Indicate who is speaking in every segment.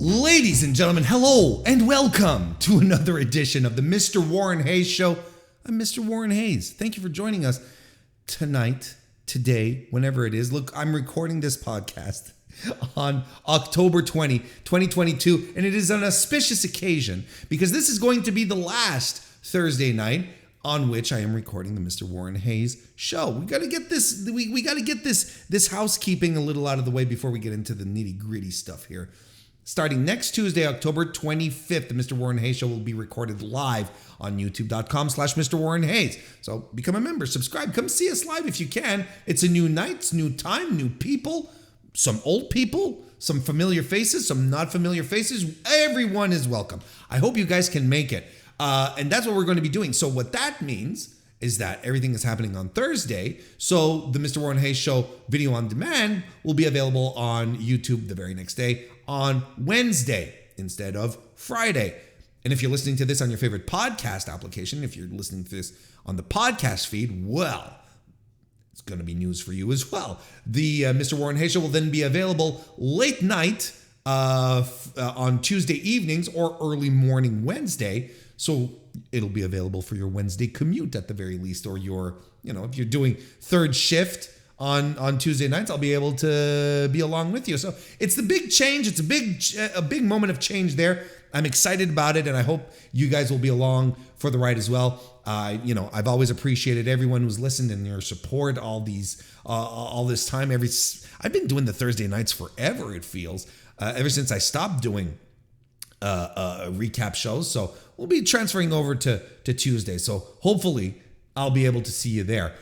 Speaker 1: Ladies and gentlemen, hello and welcome to another edition of the Mr. Warren Hayes Show. I'm Mr. Warren Hayes. Thank you for joining us tonight, today, whenever it is. Look, I'm recording this podcast on October 20, 2022, and it is an auspicious occasion because this is going to be the last Thursday night on which I am recording the Mr. Warren Hayes Show. We got to get this. We got to get this housekeeping a little out of the way before we get into the nitty gritty stuff here. Starting next Tuesday, October 25th, the Mr. Warren Hayes Show will be recorded live on youtube.com/Mr. Warren Hayes. So become a member, subscribe, come see us live if you can. It's a new night, it's new time, new people, some old people, some familiar faces, some not familiar faces. Everyone is welcome. I hope you guys can make it. And that's what we're going to be doing. So what that means is that everything is happening on Thursday. So the Mr. Warren Hayes Show video on demand will be available on YouTube the very next day on Wednesday instead of Friday. And if you're listening to this on your favorite podcast application, if you're listening to this on the podcast feed, well, it's going to be news for you as well. The Mr. Warren Hayes Show will then be available late night on Tuesday evenings or early morning Wednesday. So it'll be available for your Wednesday commute at the very least, or your, if you're doing third shift on Tuesday nights, I'll be able to be along with you. So it's the big change. It's a big moment of change there. I'm excited about it, and I hope you guys will be along for the ride as well. I've always appreciated everyone who's listened and your support all this time. I've been doing the Thursday nights forever, it feels, ever since I stopped doing recap shows. So we'll be transferring over to Tuesday. So hopefully I'll be able to see you there.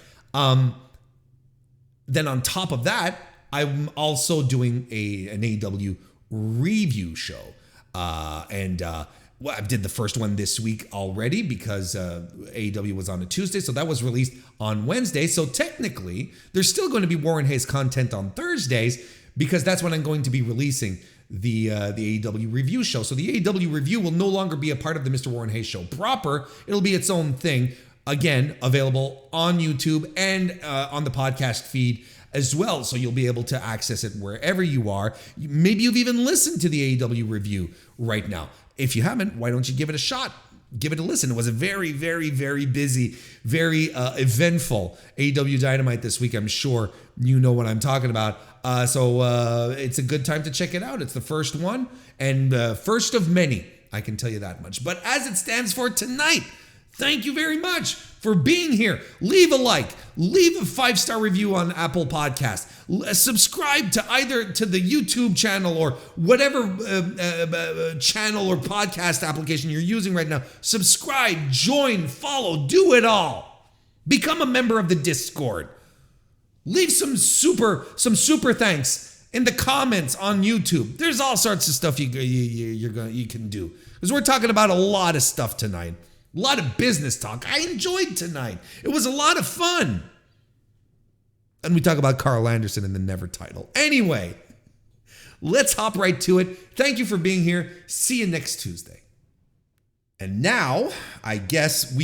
Speaker 1: Then on top of that, I'm also doing an AEW review show. I did the first one this week already because AEW was on a Tuesday. So that was released on Wednesday. So technically, there's still going to be Warren Hayes content on Thursdays because that's when I'm going to be releasing the AEW review show. So the AEW review will no longer be a part of the Mr. Warren Hayes Show proper. It'll be its own thing. Again, available on YouTube and on the podcast feed as well. So you'll be able to access it wherever you are. Maybe you've even listened to the AEW review right now. If you haven't, why don't you give it a shot? Give it a listen. It was a very, very, very busy, very eventful AEW Dynamite this week. I'm sure you know what I'm talking about. So it's a good time to check it out. It's the first one and first of many. I can tell you that much. But as it stands for tonight, thank you very much for being here. Leave a like, leave a 5-star review on Apple Podcasts, subscribe to either to the YouTube channel or whatever channel or podcast application you're using right now. Subscribe, join, follow, do it all. Become a member of the Discord. Leave some super thanks in the comments on YouTube. There's all sorts of stuff you can do because we're talking about a lot of stuff tonight. A lot of business talk. I enjoyed tonight. It was a lot of fun. And we talk about Karl Anderson and the Never title. Anyway, let's hop right to it. Thank you for being here. See you next Tuesday. And now, I guess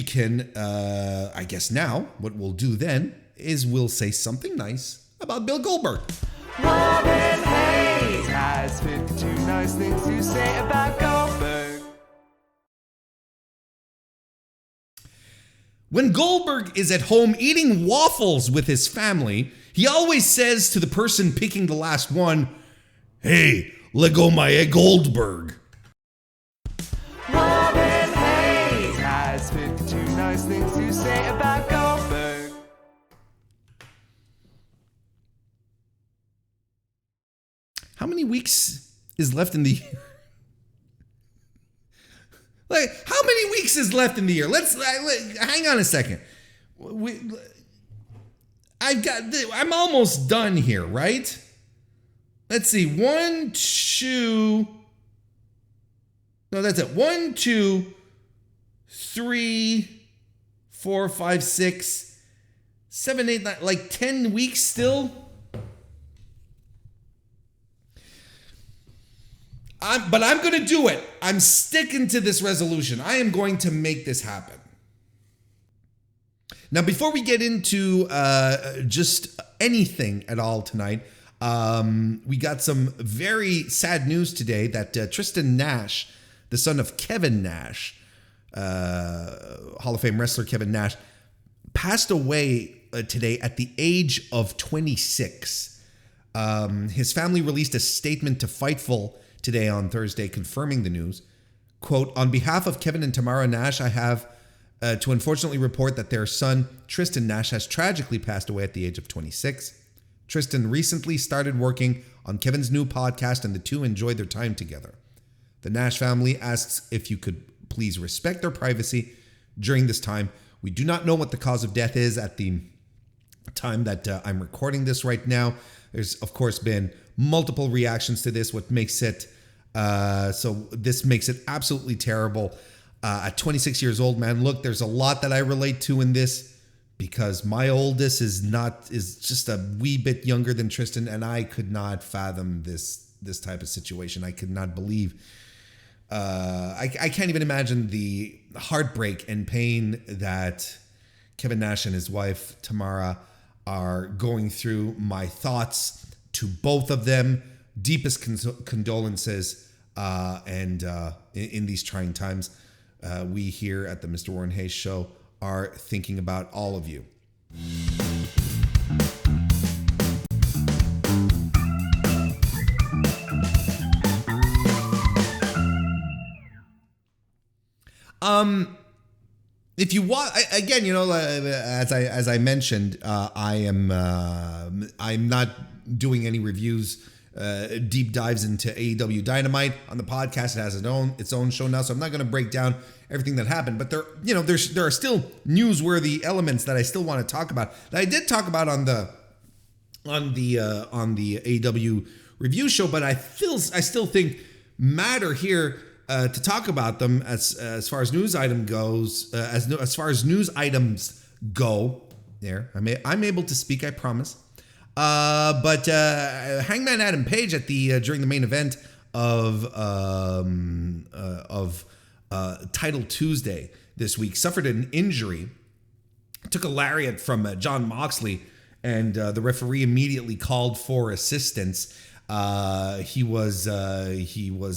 Speaker 1: now what we'll do then is we'll say something nice about Bill Goldberg.
Speaker 2: Warren Hayes has 52 nice things to say about Goldberg.
Speaker 1: When Goldberg is at home eating waffles with his family, he always says to the person picking the last one, "Hey, let go my egg, Goldberg."
Speaker 2: Warren Hayes has 52 nice things to say about Goldberg.
Speaker 1: How many weeks is left in the year? How many weeks is left in the year? Let's hang on a second. I'm almost done here, right? Let's see. 1, 2. No, that's it. 1, 2, 3, 4, 5, 6, 7, 8, 9. Like 10 weeks still. But I'm going to do it. I'm sticking to this resolution. I am going to make this happen. Now, before we get into just anything at all tonight, We got some very sad news today that Tristen Nash, the son of Kevin Nash, Hall of Fame wrestler Kevin Nash, passed away today at the age of 26. His family released a statement to Fightful today on Thursday confirming the news. Quote, "On behalf of Kevin and Tamara Nash, I have to unfortunately report that their son, Tristen Nash, has tragically passed away at the age of 26. Tristen recently started working on Kevin's new podcast, and the two enjoyed their time together. The Nash family asks if you could please respect their privacy during this time. We do not know what the cause of death is at the time that I'm recording this right now. There's, of course, been multiple reactions to this, what makes it, so this makes it absolutely terrible. At 26 years old, man, look, there's a lot that I relate to in this, because my oldest is just a wee bit younger than Tristen, and I could not fathom this type of situation. I could not believe. I can't even imagine the heartbreak and pain that Kevin Nash and his wife Tamara are going through. My thoughts to both of them. Deepest condolences, and in these trying times, we here at the Mr. Warren Hayes Show are thinking about all of you. If you want, again, you know, as I mentioned, I'm not doing any reviews, deep dives into AEW Dynamite on the podcast. It has its own show now, so I'm not going to break down everything that happened. But there are still newsworthy elements that I still want to talk about, that I did talk about on the AEW review show. But I still think matter here to talk about them as far as news item goes. As far as news items go, there I'm able to speak, I promise. But Hangman Adam Page at the during the main event of Title Tuesday this week suffered an injury, took a lariat from John Moxley, and the referee immediately called for assistance. He was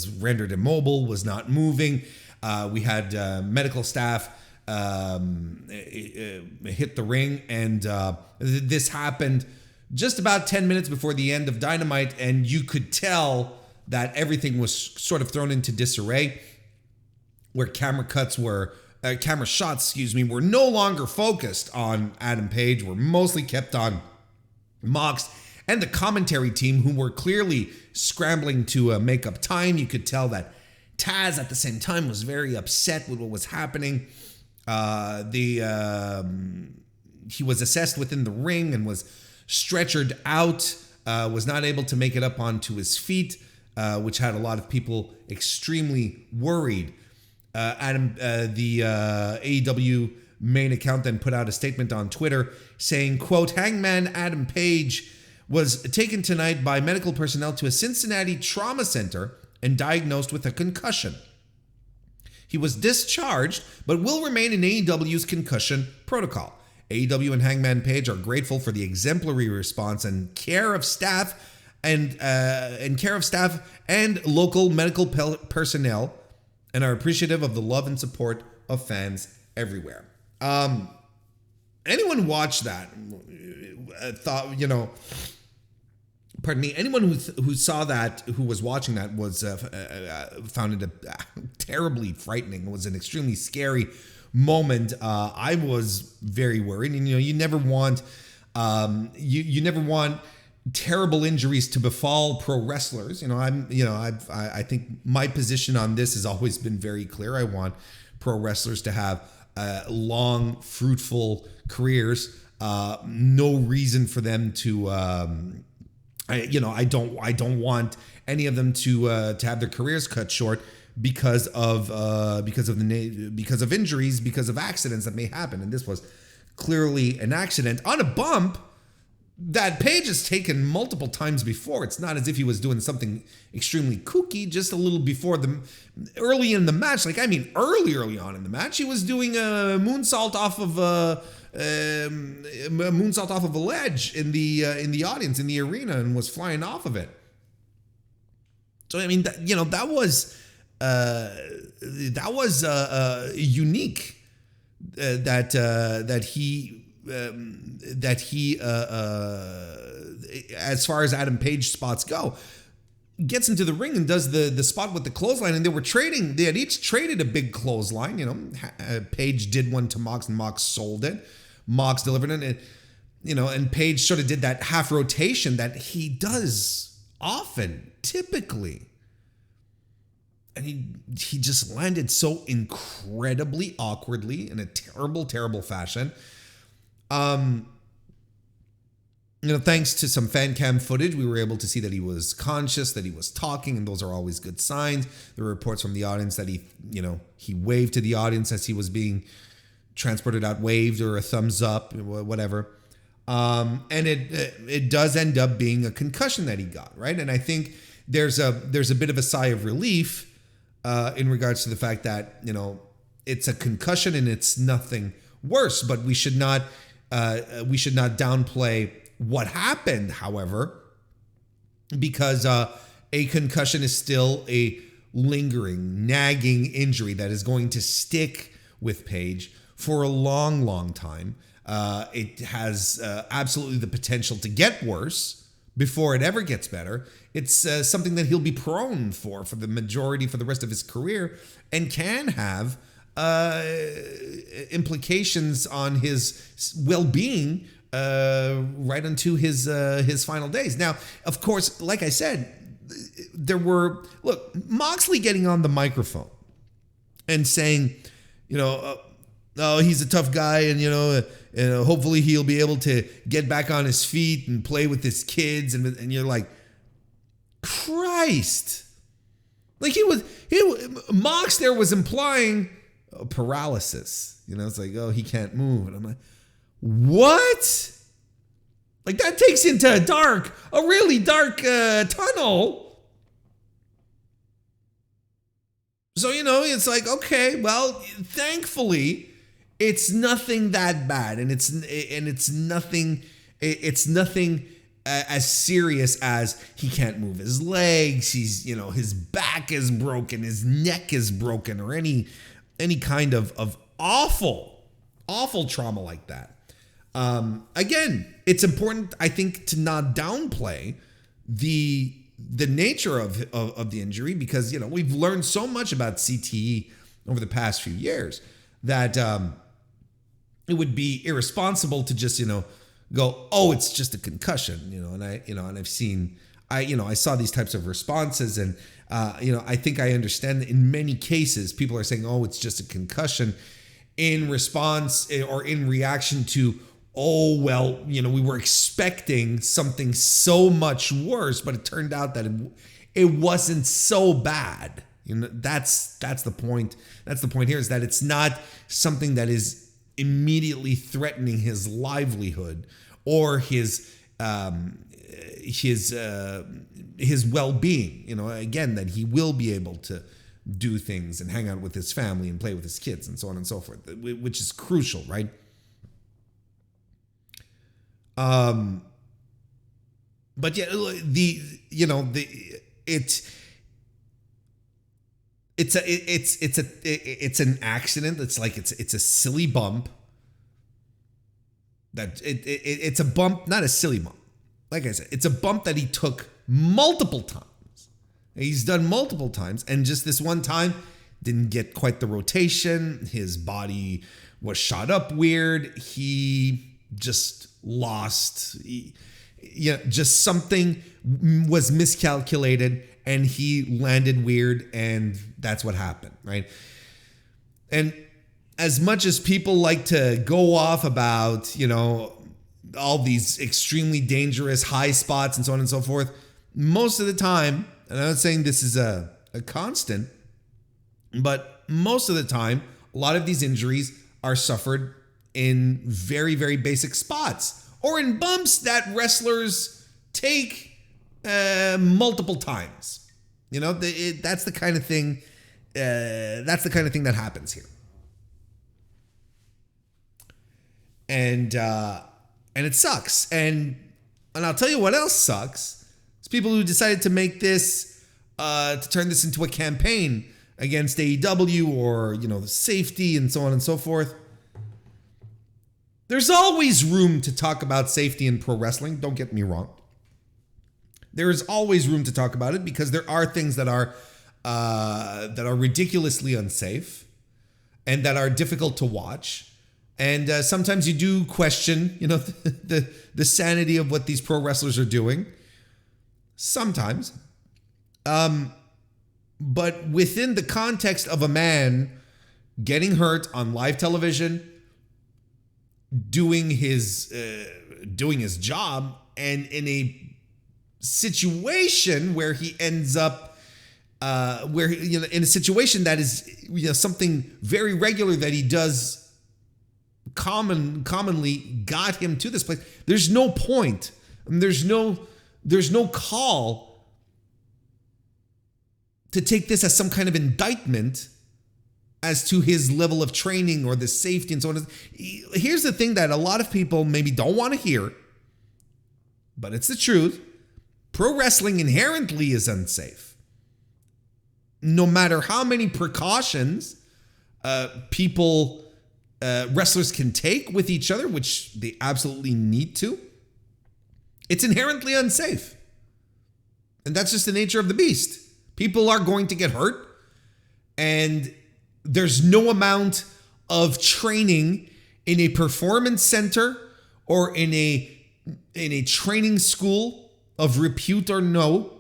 Speaker 1: rendered immobile, was not moving. We had medical staff hit the ring, and this happened just about 10 minutes before the end of Dynamite, and you could tell that everything was sort of thrown into disarray, where camera shots, were no longer focused on Adam Page, were mostly kept on Mox and the commentary team, who were clearly scrambling to make up time. You could tell that Taz at the same time was very upset with what was happening. He was assessed within the ring and was stretchered out, was not able to make it up onto his feet, which had a lot of people extremely worried. The AEW main account then put out a statement on Twitter saying, quote, "Hangman Adam Page was taken tonight by medical personnel to a Cincinnati trauma center and diagnosed with a concussion. He was discharged, but will remain in AEW's concussion protocol. AEW and Hangman Page are grateful for the exemplary response and care of staff and local medical personnel, and are appreciative of the love and support of fans everywhere." Anyone watched that thought, anyone who saw that, who was watching that, was found it terribly frightening. It was an extremely scary moment. I was very worried, and you never want you never want terrible injuries to befall pro wrestlers. I think my position on this has always been very clear. I want pro wrestlers to have long, fruitful careers. No reason for them to I don't want any of them to have their careers cut short because of injuries, because of accidents that may happen. And this was clearly an accident on a bump that Page has taken multiple times before. It's not as if he was doing something extremely kooky. Just a little before early in the match, early on in the match, he was doing a moonsault off of moonsault off of a ledge in the audience in the arena and was flying off of it. So I mean, that was unique. That he as far as Adam Page spots go, gets into the ring and does the spot with the clothesline, and they had each traded a big clothesline. Page did one to Mox and Mox sold it. Mox delivered it, and Page sort of did that half rotation that he does often, typically. And he just landed so incredibly awkwardly in a terrible, terrible fashion. Thanks to some fan cam footage, we were able to see that he was conscious, that he was talking, and those are always good signs. There were reports from the audience that he waved to the audience as he was being transported out, waved or a thumbs up, whatever. And it does end up being a concussion that he got, right? And I think there's a bit of a sigh of relief in regards to the fact that it's a concussion and it's nothing worse. But we should not downplay what happened, however, because a concussion is still a lingering, nagging injury that is going to stick with Page for a long, long time. It has absolutely the potential to get worse before it ever gets better. It's something that he'll be prone for the rest of his career, and can have implications on his well-being right into his final days. Now, of course, like I said, Moxley getting on the microphone and saying, oh, he's a tough guy, and hopefully he'll be able to get back on his feet and play with his kids, and you're like, Christ, like Mox there was implying paralysis. It's like, oh, he can't move, and I'm like, what? Like, that takes into a really dark tunnel. So, it's like, okay, well, thankfully, it's nothing that bad, and it's nothing as serious as he can't move his legs. He's, his back is broken, his neck is broken, or any kind of awful trauma like that. Again, it's important, I think, to not downplay the nature of the injury, because we've learned so much about CTE over the past few years that it would be irresponsible to just go, oh, it's just a concussion, and I've seen, I saw these types of responses, and I think I understand that in many cases people are saying, oh, it's just a concussion, in response or in reaction to, oh, well, we were expecting something so much worse, but it turned out that it wasn't so bad. That's the point. That's the point here, is that it's not something that is immediately threatening his livelihood or his well-being. Again, that he will be able to do things and hang out with his family and play with his kids and so on and so forth, which is crucial, right? But yeah, it's an accident. It's like it's a silly bump. It's a bump, not a silly bump. Like I said, it's a bump that he took multiple times. He's done multiple times, and just this one time didn't get quite the rotation. His body was shot up weird. He just lost. Just something was miscalculated, and he landed weird, and that's what happened, right? And as much as people like to go off about, all these extremely dangerous high spots and so on and so forth, most of the time, and I'm not saying this is a constant, but most of the time, a lot of these injuries are suffered in very, very basic spots, or in bumps that wrestlers take multiple times. That's the kind of thing. That's the kind of thing that happens here. and it sucks. And I'll tell you what else sucks. It's people who decided to make this to turn this into a campaign against AEW or the safety and so on and so forth. There's always room to talk about safety in pro wrestling. Don't get me wrong. There is always room to talk about it because there are things that are ridiculously unsafe and that are difficult to watch. And sometimes you do question, the sanity of what these pro wrestlers are doing. Sometimes. But within the context of a man getting hurt on live television, doing his job, and in a situation where he ends up in a situation that is something very regular that he does commonly got him to this place. There's no point. There's no call to take this as some kind of indictment as to his level of training or the safety and so on. Here's the thing that a lot of people maybe don't want to hear, but it's the truth. Pro wrestling inherently is unsafe. No matter how many precautions wrestlers can take with each other, which they absolutely need to, it's inherently unsafe. And that's just the nature of the beast. People are going to get hurt, and there's no amount of training in a performance center or in a training school of repute or no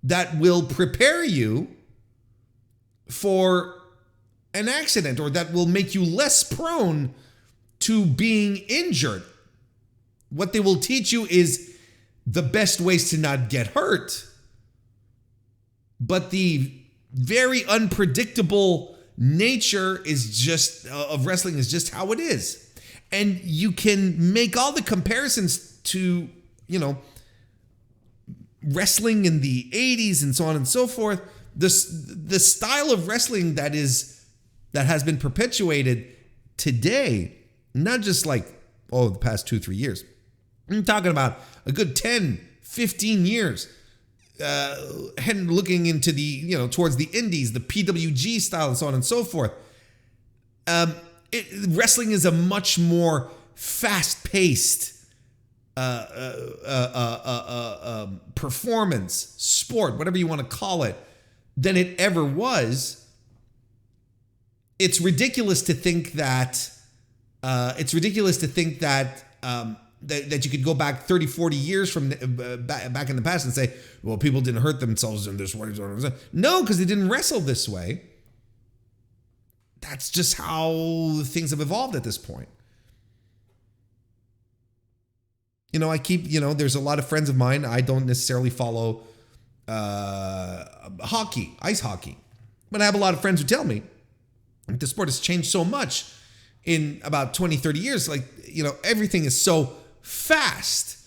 Speaker 1: that will prepare you for an accident or that will make you less prone to being injured. What they will teach you is the best ways to not get hurt. But the very unpredictable nature of wrestling is just how it is. And you can make all the comparisons to, wrestling in the 80s and so on and so forth. The style of wrestling that has been perpetuated today, not just the past 2-3 years. I'm talking about a good 10, 15 years. And looking into the, towards the indies, the PWG style and so on and so forth. Wrestling is a much more fast-paced performance, sport, whatever you want to call it, than it ever was. It's ridiculous to think that that you could go back 30, 40 years from back in the past and say, well, people didn't hurt themselves in this way. No, because they didn't wrestle this way. That's just how things have evolved at this point. There's a lot of friends of mine. I don't necessarily follow hockey, ice hockey. But I have a lot of friends who tell me the sport has changed so much in about 20, 30 years. Everything is so fast.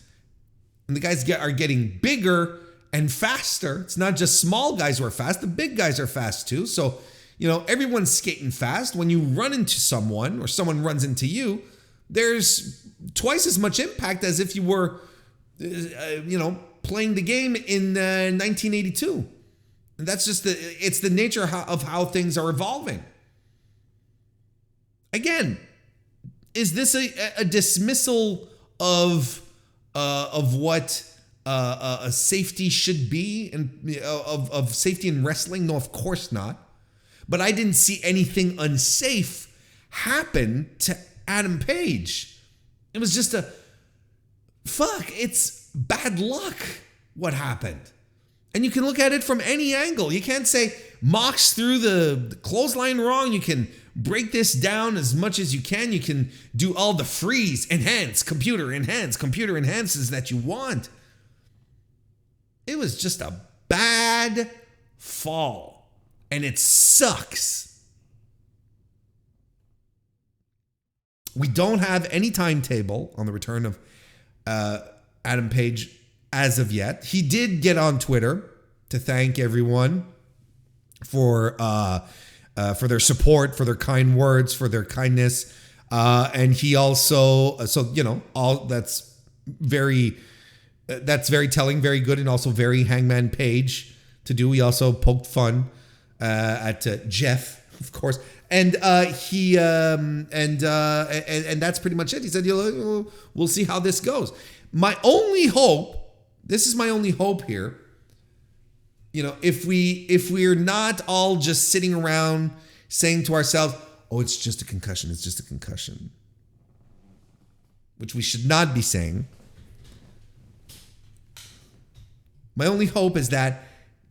Speaker 1: And the guys are getting bigger and faster. It's not just small guys who are fast. The big guys are fast too. So, everyone's skating fast. When you run into someone or someone runs into you, there's twice as much impact as if you were, playing the game in 1982. And that's just it's the nature of how things are evolving. Again, is this a dismissal of what a safety should be and of safety in wrestling? No, of course not. But I didn't see anything unsafe happen to Adam Page. It was just it's bad luck what happened. And you can look at it from any angle. You can't say Mox threw the clothesline wrong. You can break this down as much as you can. You can do all the freeze, enhance, computer enhances that you want. It was just a bad fall. And it sucks. We don't have any timetable on the return of Adam Page as of yet. He did get on Twitter to thank everyone for their support, for their kind words, for their kindness. And he also, all that's very telling, very good, and also very Hangman Page to do. He also poked fun at Jeff, of course, and that's pretty much it. He said, we'll see how this goes. My only hope, this is my only hope here, if we're not all just sitting around saying to ourselves, oh, it's just a concussion, which we should not be saying. My only hope is that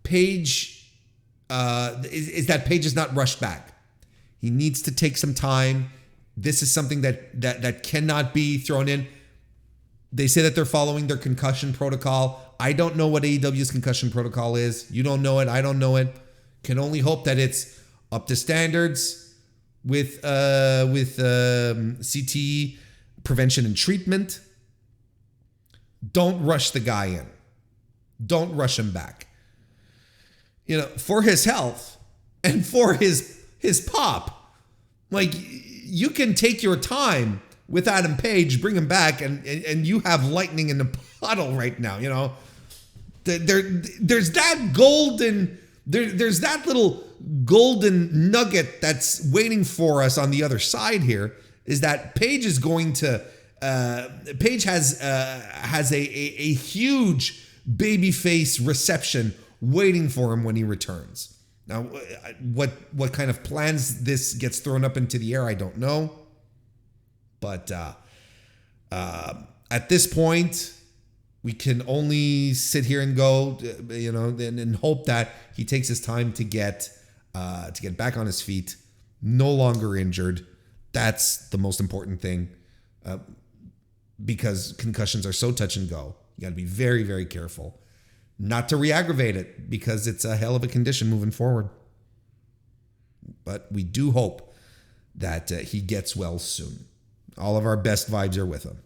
Speaker 1: Page is not rushed back. He needs to take some time. This is something that cannot be thrown in. They say that they're following their concussion protocol. I don't know what AEW's concussion protocol is. You don't know it. I don't know it. Can only hope that it's up to standards with CTE prevention and treatment. Don't rush the guy in. Don't rush him back. For his health and for his pop. Like, you can take your time with Adam Page, bring him back, and you have lightning in the bottle right now. There's that golden, there's that little golden nugget that's waiting for us on the other side here, is that Page is going to, Page has a huge babyface reception waiting for him when he returns. Now, what kind of plans this gets thrown up into the air, I don't know. But at this point, we can only sit here and go, and hope that he takes his time to get back on his feet, no longer injured. That's the most important thing, because concussions are so touch and go. You got to be very, very careful not to re-aggravate it, because it's a hell of a condition moving forward. But we do hope that he gets well soon. All of our best vibes are with him.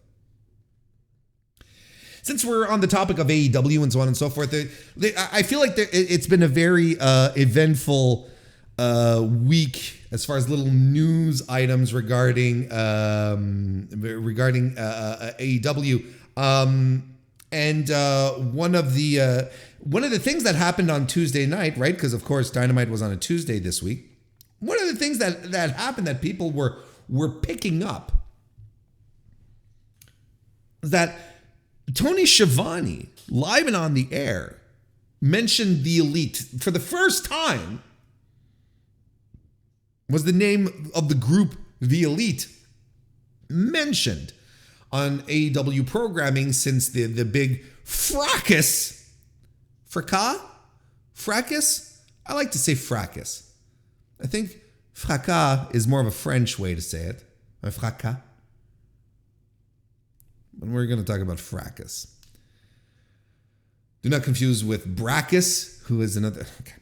Speaker 1: Since we're on the topic of AEW and so on and so forth, I feel like it's been a very eventful week as far as little news items regarding AEW. And one of the things that happened on Tuesday night, right? Because of course Dynamite was on a Tuesday this week. One of the things that happened that people were picking up was that Tony Schiavone, live and on the air, mentioned the Elite for the first time. Was the name of the group the Elite mentioned on AEW programming since the big fracas? Fracas? I like to say fracas. I think fracas is more of a French way to say it. Un fracas. And we're going to talk about fracas. Do not confuse with Brackus, who is another... Okay.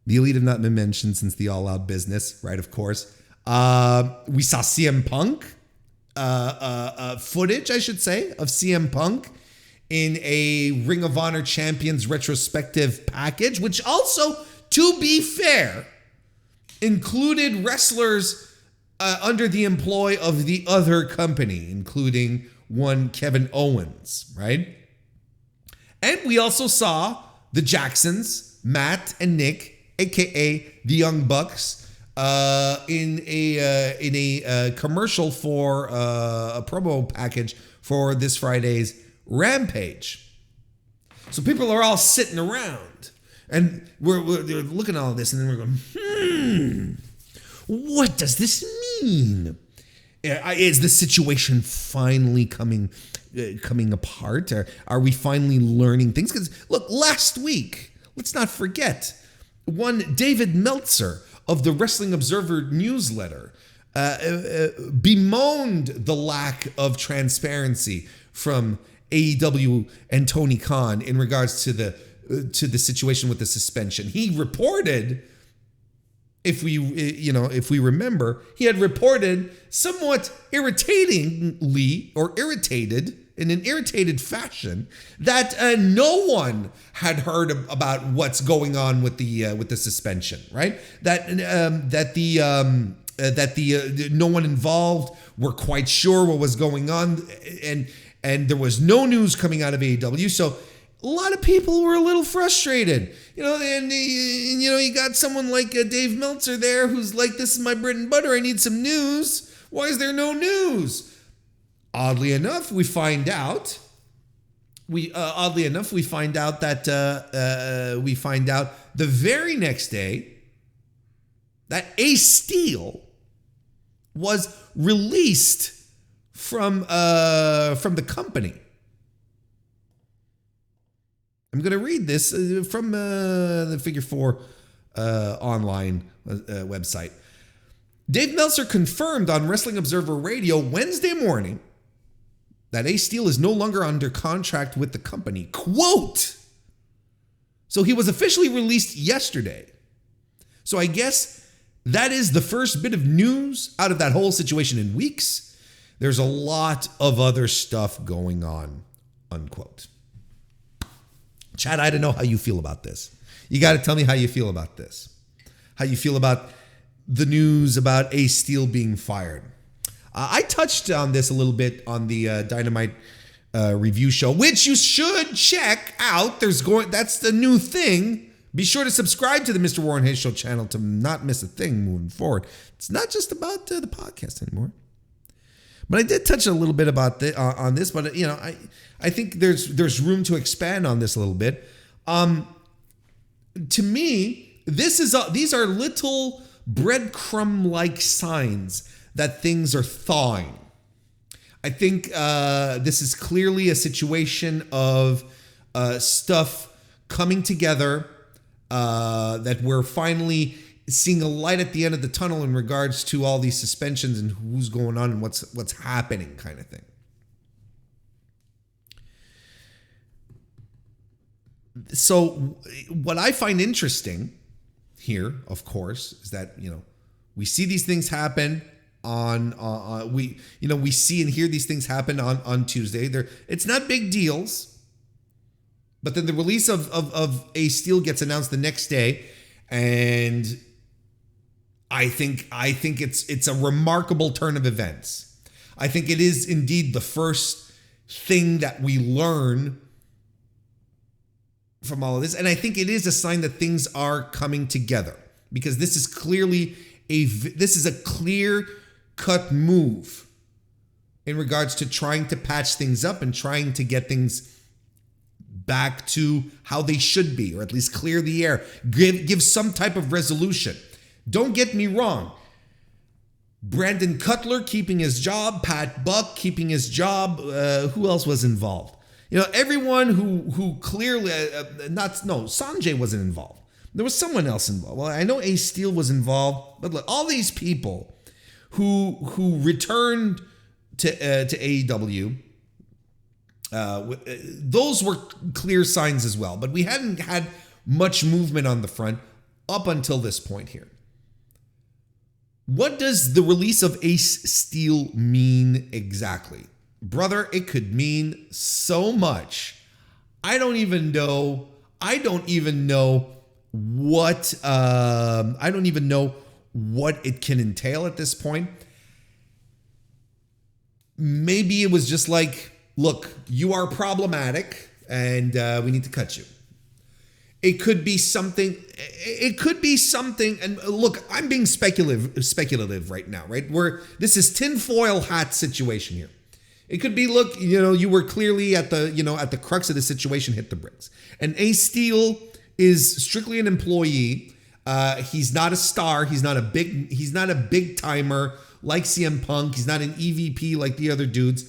Speaker 1: The Elite have not been mentioned since the All Out business, right? Of course. We saw CM Punk, footage, I should say, of CM Punk in a Ring of Honor Champions retrospective package, which also, to be fair, included wrestlers under the employ of the other company, including one Kevin Owens, right? And we also saw the Jacksons, Matt and Nick, aka the Young Bucks, in a commercial for a promo package for this Friday's Rampage. So people are all sitting around, and they're looking at all this, and then we're going, what does this mean? Is the situation finally coming apart? Or are we finally learning things? Because look, last week, let's not forget, one David Meltzer of the Wrestling Observer newsletter bemoaned the lack of transparency from AEW and Tony Khan in regards to the situation with the suspension. He reported, if we remember, he had reported somewhat irritated in an irritated fashion that no one had heard about what's going on with the suspension, right? That no one involved were quite sure what was going on, and there was no news coming out of AEW. So a lot of people were a little frustrated, and you got someone like Dave Meltzer there who's like, this is my bread and butter. I need some news. Why is there no news? Oddly enough, we find out that the very next day that Ace Steel was released from the company. I'm going to read this from the Figure 4 online website. Dave Meltzer confirmed on Wrestling Observer Radio Wednesday morning that Ace Steel is no longer under contract with the company. Quote! So he was officially released yesterday. So I guess that is the first bit of news out of that whole situation in weeks. There's a lot of other stuff going on, unquote. Chad, I don't know how you feel about this. You got to tell me how you feel about this. How you feel about the news about Ace Steel being fired. I touched on this a little bit on the Dynamite review show, which you should check out. That's the new thing. Be sure to subscribe to the Mr. Warren Hayes Show channel to not miss a thing moving forward. It's not just about the podcast anymore. But I did touch a little bit about on this, but I think there's room to expand on this a little bit. To me, these are little breadcrumb-like signs that things are thawing. I think this is clearly a situation of stuff coming together, that we're finally seeing a light at the end of the tunnel in regards to all these suspensions and who's going on and what's happening, kind of thing. So what I find interesting here, of course, is that we see these things happen we see and hear these things happen on Tuesday. It's not big deals, but then the release of Ace Steel gets announced the next day, and I think it's a remarkable turn of events. I think it is indeed the first thing that we learn from all of this, and I think it is a sign that things are coming together, because this is clearly a clear-cut move in regards to trying to patch things up and trying to get things back to how they should be, or at least clear the air, give some type of resolution. Don't get me wrong. Brandon Cutler keeping his job, Pat Buck keeping his job. Who else was involved? Everyone who clearly Sanjay wasn't involved. There was someone else involved. Well, I know Ace Steel was involved, but look, all these people who returned to AEW, those were clear signs as well. But we hadn't had much movement on the front up until this point here. What does the release of Ace Steel mean exactly? Brother, it could mean so much. I don't even know what it can entail at this point. Maybe it was just like, look, you are problematic and we need to cut you. It could be something. And look, I'm being speculative right now, right? This is tinfoil hat situation here. It could be, look, you were clearly at the crux of the situation, hit the bricks. And Ace Steel is strictly an employee. He's not a star. He's not a big timer like CM Punk. He's not an EVP like the other dudes.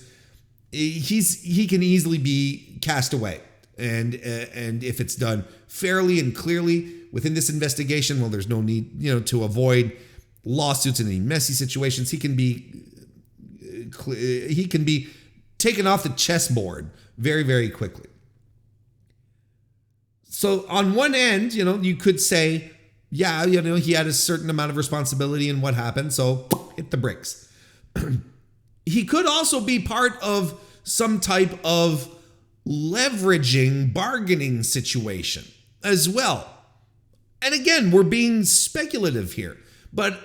Speaker 1: He can easily be cast away. And if it's done fairly and clearly within this investigation, well, there's no need, to avoid lawsuits and any messy situations. He can be taken off the chessboard very, very quickly. So on one end, you could say, yeah, he had a certain amount of responsibility in what happened, so hit the bricks. He could also be part of some type of leveraging, bargaining situation as well. And again, we're being speculative here, but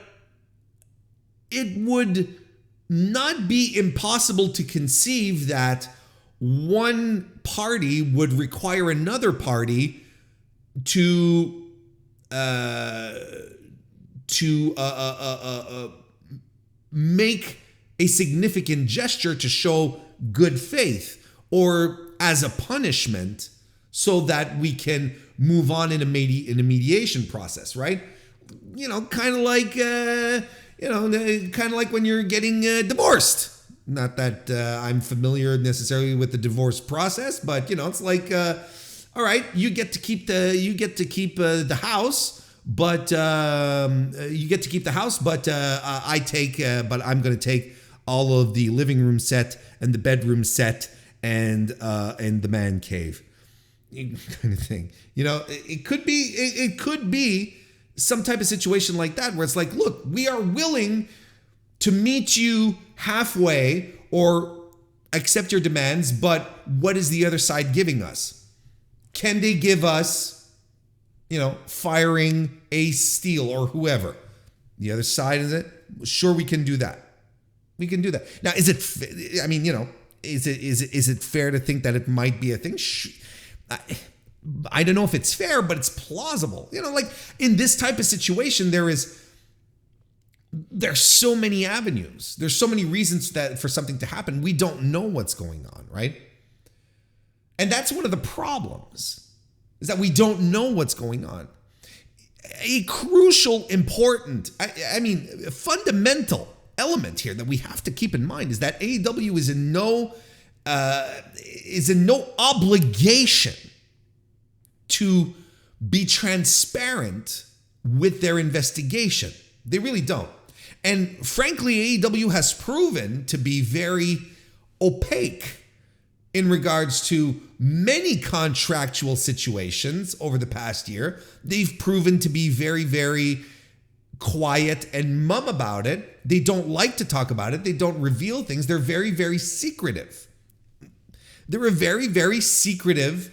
Speaker 1: it would not be impossible to conceive that one party would require another party to make a significant gesture to show good faith, or as a punishment, so that we can move on in a mediation process, right? Kind of like when you're getting divorced. Not that I'm familiar necessarily with the divorce process, but it's like, all right, you get to keep the house. But you get to keep the house, but I'm going to take all of the living room set and the bedroom set and the man cave, kind of thing. It could be some type of situation like that where it's like, look, we are willing to meet you halfway or accept your demands, but what is the other side giving us? Can they give us, firing Ace Steel or whoever? The other side, is it? Sure, we can do that. We can do that. Now, is it fair to think that it might be a thing? I don't know if it's fair, but it's plausible. Like in this type of situation, there's so many avenues. There's so many reasons for something to happen. We don't know what's going on, right? And that's one of the problems, is that we don't know what's going on. A crucial, important, fundamental element here that we have to keep in mind is that AEW is in no obligation to be transparent with their investigation. They really don't. And frankly, AEW has proven to be very opaque in regards to many contractual situations over the past year. They've proven to be very, very quiet and mum about it. They don't like to talk about it. They don't reveal things. They're very, very secretive. They're a very, very secretive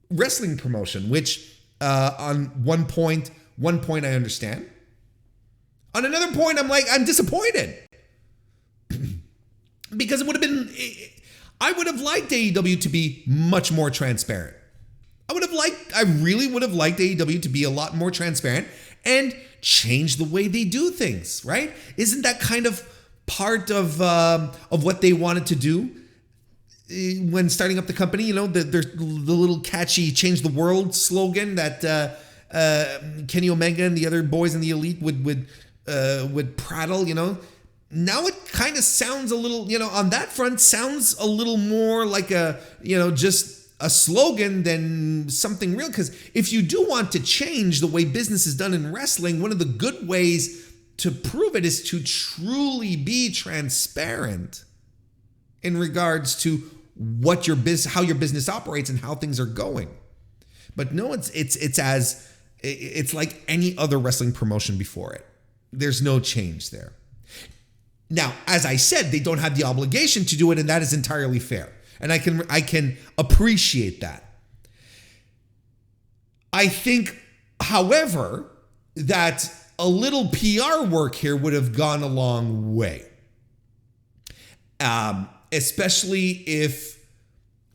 Speaker 1: wrestling promotion, which on one point I understand. On another point, I'm disappointed. Because I would have liked AEW to be much more transparent. I really would have liked AEW to be a lot more transparent and change the way they do things, right? Isn't that kind of part of what they wanted to do when starting up the company? The little catchy "Change the World" slogan that Kenny Omega and the other boys in the Elite would prattle, Now it kind of sounds a little, on that front, sounds a little more like just a slogan than something real. Because if you do want to change the way business is done in wrestling, one of the good ways to prove it is to truly be transparent in regards to what how your business operates and how things are going. But no, it's like any other wrestling promotion before it. There's no change there. Now, as I said, they don't have the obligation to do it, and that is entirely fair. And I can appreciate that. I think, however, that a little PR work here would have gone a long way. Especially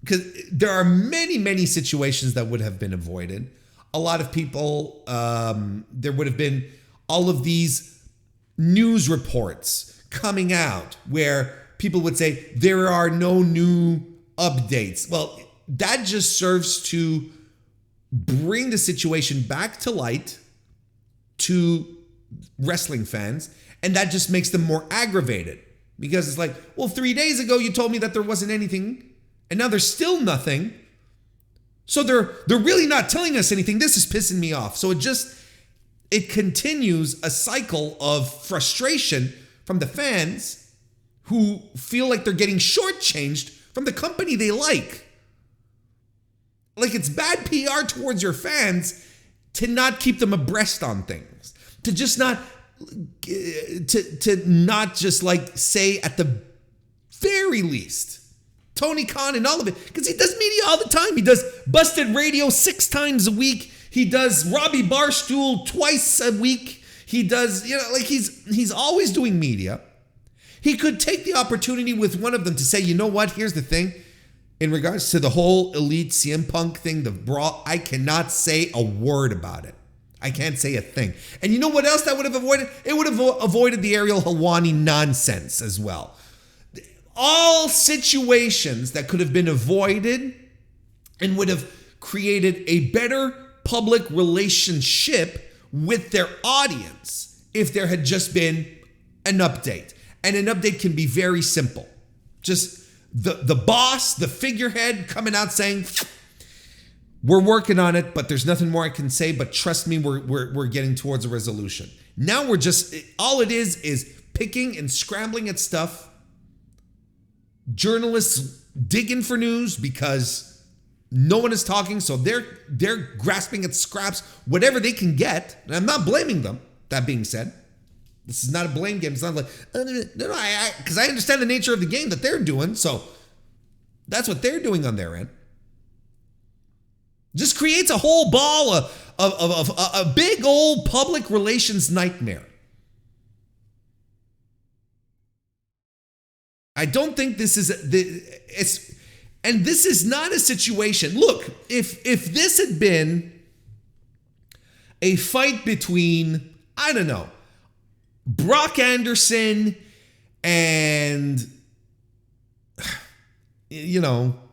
Speaker 1: because there are many, many situations that would have been avoided. A lot of people, there would have been all of these news reports coming out where people would say there are no new updates. Well, that just serves to bring the situation back to light to wrestling fans, and that just makes them more aggravated, because it's like, well, 3 days ago you told me that there wasn't anything, and now there's still nothing. So they're really not telling us anything. This is pissing me off. So it continues a cycle of frustration from the fans who feel like they're getting shortchanged from the company they like. Like, it's bad PR towards your fans to not keep them abreast on things, to just not to not just like say at the very least Tony Khan and all of it, because he does media all the time. He does Busted Radio 6 times a week. He does Robbie Barstool twice a week. He does, like he's always doing media. He could take the opportunity with one of them to say, you know what, here's the thing. In regards to the whole Elite CM Punk thing, the brawl, I cannot say a word about it. I can't say a thing. And you know what else that would have avoided? It would have avoided the Ariel Helwani nonsense as well. All situations that could have been avoided and would have created a better public relationship with their audience if there had just been an update. And an update can be very simple. Just the boss, the figurehead coming out saying, we're working on it, but there's nothing more I can say, but trust me, we're getting towards a resolution. Now we're just, all it is picking and scrambling at stuff. Journalists digging for news because no one is talking, so they're grasping at scraps, whatever they can get. And I'm not blaming them, that being said. This is not a blame game. It's not like, no, because I understand the nature of the game that they're doing, so that's what they're doing on their end. Just creates a whole ball of a big old public relations nightmare. I don't think this is and this is not a situation. Look, if this had been a fight between, I don't know, Brock Anderson and,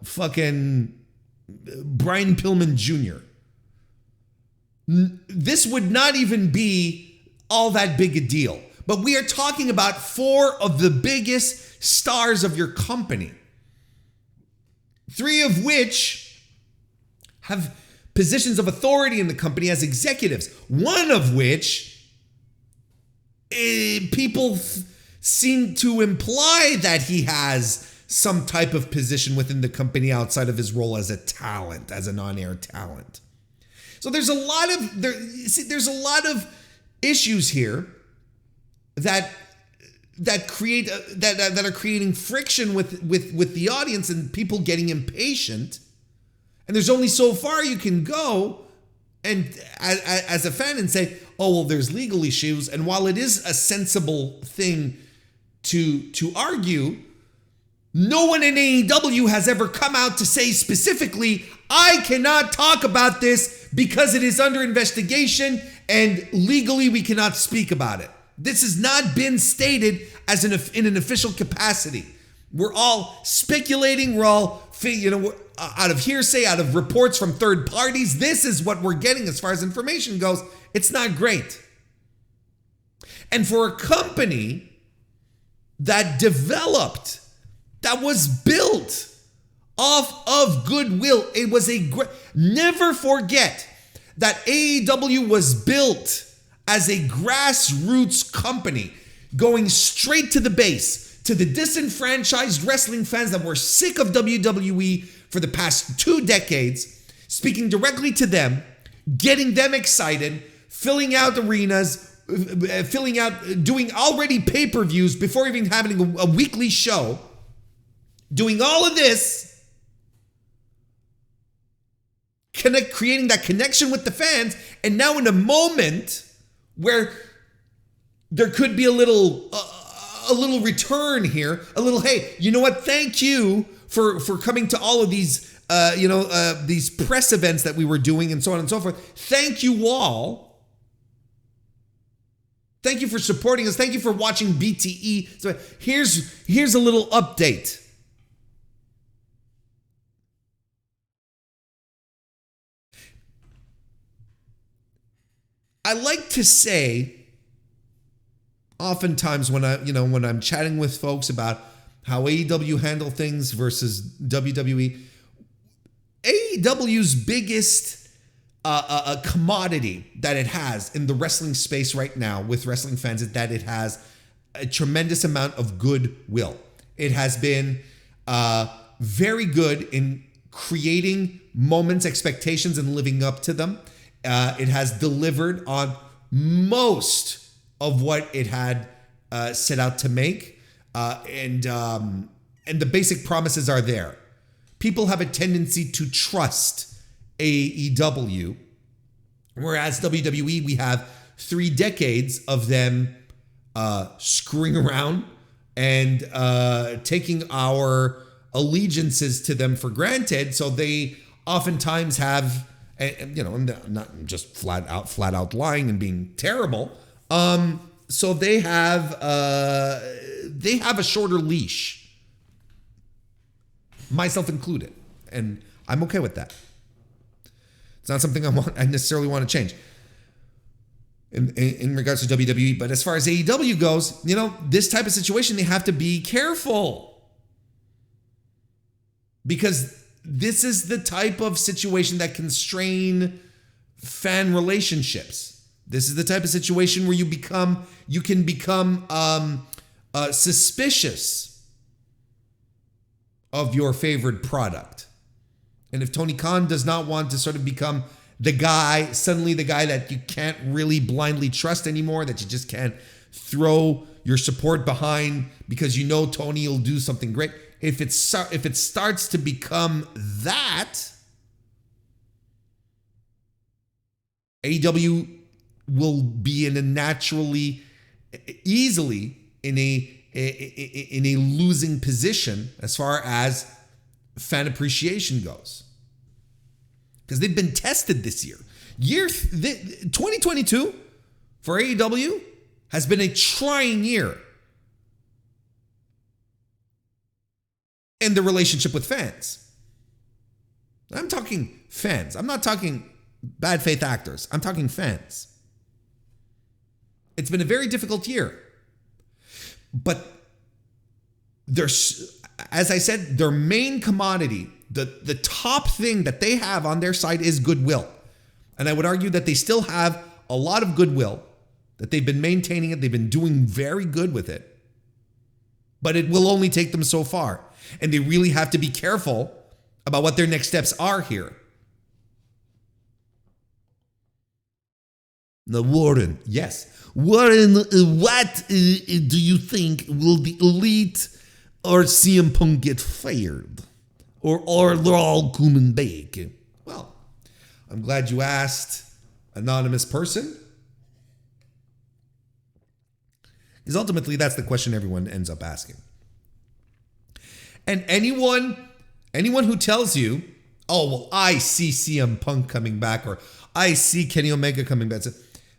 Speaker 1: fucking Brian Pillman Jr., this would not even be all that big a deal. But we are talking about 4 of the biggest stars of your company, 3 of which have positions of authority in the company as executives, one of which people seem to imply that he has some type of position within the company outside of his role as a talent, as an on-air talent. So there's a lot of issues here that are creating friction with the audience and people getting impatient. And there's only so far you can go and as a fan and say, oh, well, there's legal issues. And while it is a sensible thing to argue, no one in AEW has ever come out to say specifically, I cannot talk about this because it is under investigation and legally we cannot speak about it. This has not been stated as in an official capacity. We're all speculating. We're all, out of hearsay, out of reports from third parties. This is what we're getting as far as information goes. It's not great. And for a company that developed, that was built off of goodwill, it was never forget that AEW was built as a grassroots company, going straight to the base, to the disenfranchised wrestling fans that were sick of WWE for the past 2 decades, speaking directly to them, getting them excited, filling out arenas, doing already pay-per-views before even having a weekly show, doing all of this, creating that connection with the fans, and now in a moment where there could be a little return here, a little, hey, you know what? Thank you for coming to all of these, these press events that we were doing and so on and so forth. Thank you all. Thank you for supporting us. Thank you for watching BTE. So here's a little update. I like to say, oftentimes when I'm chatting with folks about how AEW handle things versus WWE, AEW's biggest commodity that it has in the wrestling space right now with wrestling fans is that it has a tremendous amount of goodwill. It has been very good in creating moments, expectations, and living up to them. It has delivered on most of what it had set out to make. And and the basic promises are there. People have a tendency to trust AEW, whereas WWE, we have 3 decades of them screwing around and taking our allegiances to them for granted. So they oftentimes have, not just flat out lying and being terrible. So they have a shorter leash, myself included, and I'm okay with that. It's not something I necessarily want to change in regards to WWE. But as far as AEW goes, this type of situation, they have to be careful, because this is the type of situation that can strain fan relationships. This is the type of situation where you can become suspicious of your favorite product. And if Tony Khan does not want to sort of become suddenly the guy that you can't really blindly trust anymore, that you just can't throw your support behind because Tony will do something great. If it starts to become that, AEW will be easily in a losing position as far as fan appreciation goes, because they've been tested this year. 2022 for AEW has been a trying year in the relationship with fans. I'm talking fans. I'm not talking bad faith actors. I'm talking fans. It's been a very difficult year. But as I said, their main commodity, the top thing that they have on their side is goodwill. And I would argue that they still have a lot of goodwill, that they've been maintaining it. They've been doing very good with it. But it will only take them so far. And they really have to be careful about what their next steps are here. Now, Warren, yes. Warren, what do you think? Will the Elite or CM Punk get fired? Or they're all coming back? Well, I'm glad you asked, anonymous person. Because ultimately, that's the question everyone ends up asking. And anyone who tells you, oh, well, I see CM Punk coming back, or I see Kenny Omega coming back,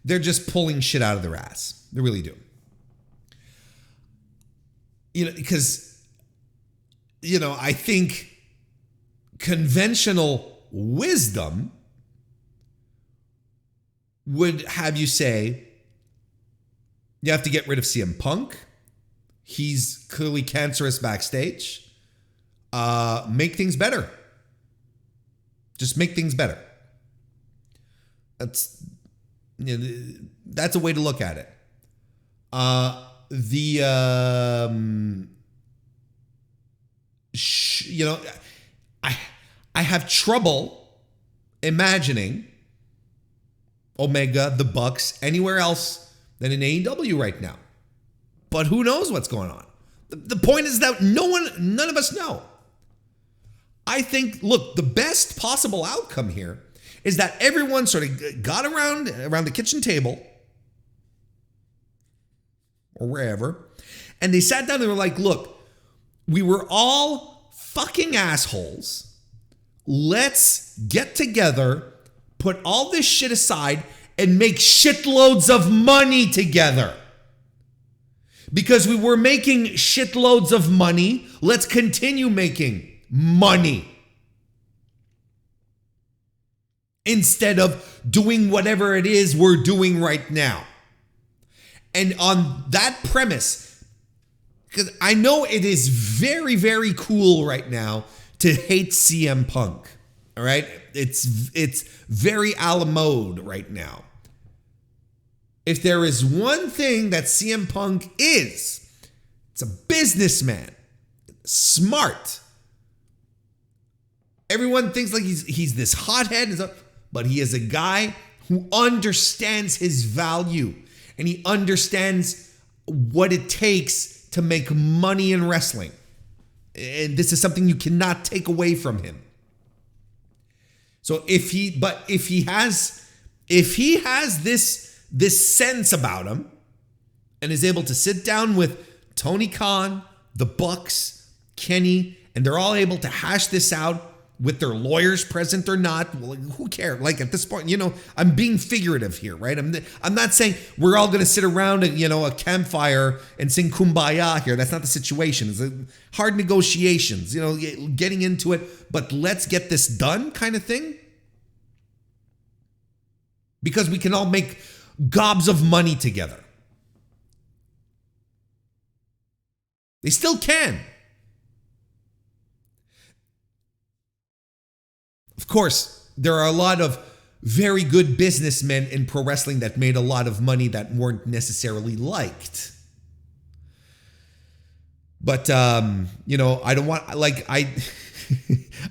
Speaker 1: they're just pulling shit out of their ass. They really do. Because, I think conventional wisdom would have you say, you have to get rid of CM Punk. He's clearly cancerous backstage. Make things better. Just make things better. That's a way to look at it. I have trouble imagining Omega, the Bucks, anywhere else than in AEW right now. But who knows what's going on? The point is that none of us know. I think, look, the best possible outcome here is that everyone sort of got around the kitchen table or wherever, and they sat down and they were like, look, we were all fucking assholes. Let's get together, put all this shit aside, and make shitloads of money together. Because we were making shitloads of money, let's continue making money. Instead of doing whatever it is we're doing right now. And on that premise, because I know it is very, very cool right now to hate CM Punk. All right? It's very a la mode right now. If there is one thing that CM Punk is, it's a businessman. Smart. Everyone thinks like he's this hothead, but he is a guy who understands his value, and he understands what it takes to make money in wrestling. And this is something you cannot take away from him. So if he has this sense about him and is able to sit down with Tony Khan, the Bucks, Kenny, and they're all able to hash this out with their lawyers present or not, well, who cares? Like at this point, I'm being figurative here, right? I'm not saying we're all going to sit around a campfire and sing Kumbaya here. That's not the situation. It's hard negotiations, getting into it, but let's get this done kind of thing. Because we can all make gobs of money together. They still can. Of course, there are a lot of very good businessmen in pro wrestling that made a lot of money that weren't necessarily liked. But I don't want I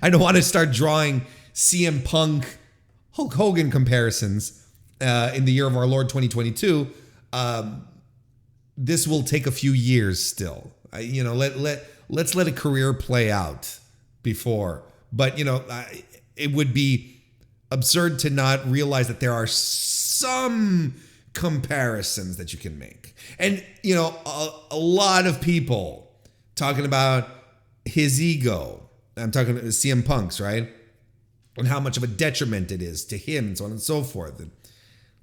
Speaker 1: don't want to start drawing CM Punk, Hulk Hogan comparisons in the year of our Lord 2022. This will take a few years still. Let's let a career play out before. But it would be absurd to not realize that there are some comparisons that you can make. And, a lot of people talking about his ego. I'm talking about CM Punk's, right? And how much of a detriment it is to him and so on and so forth. And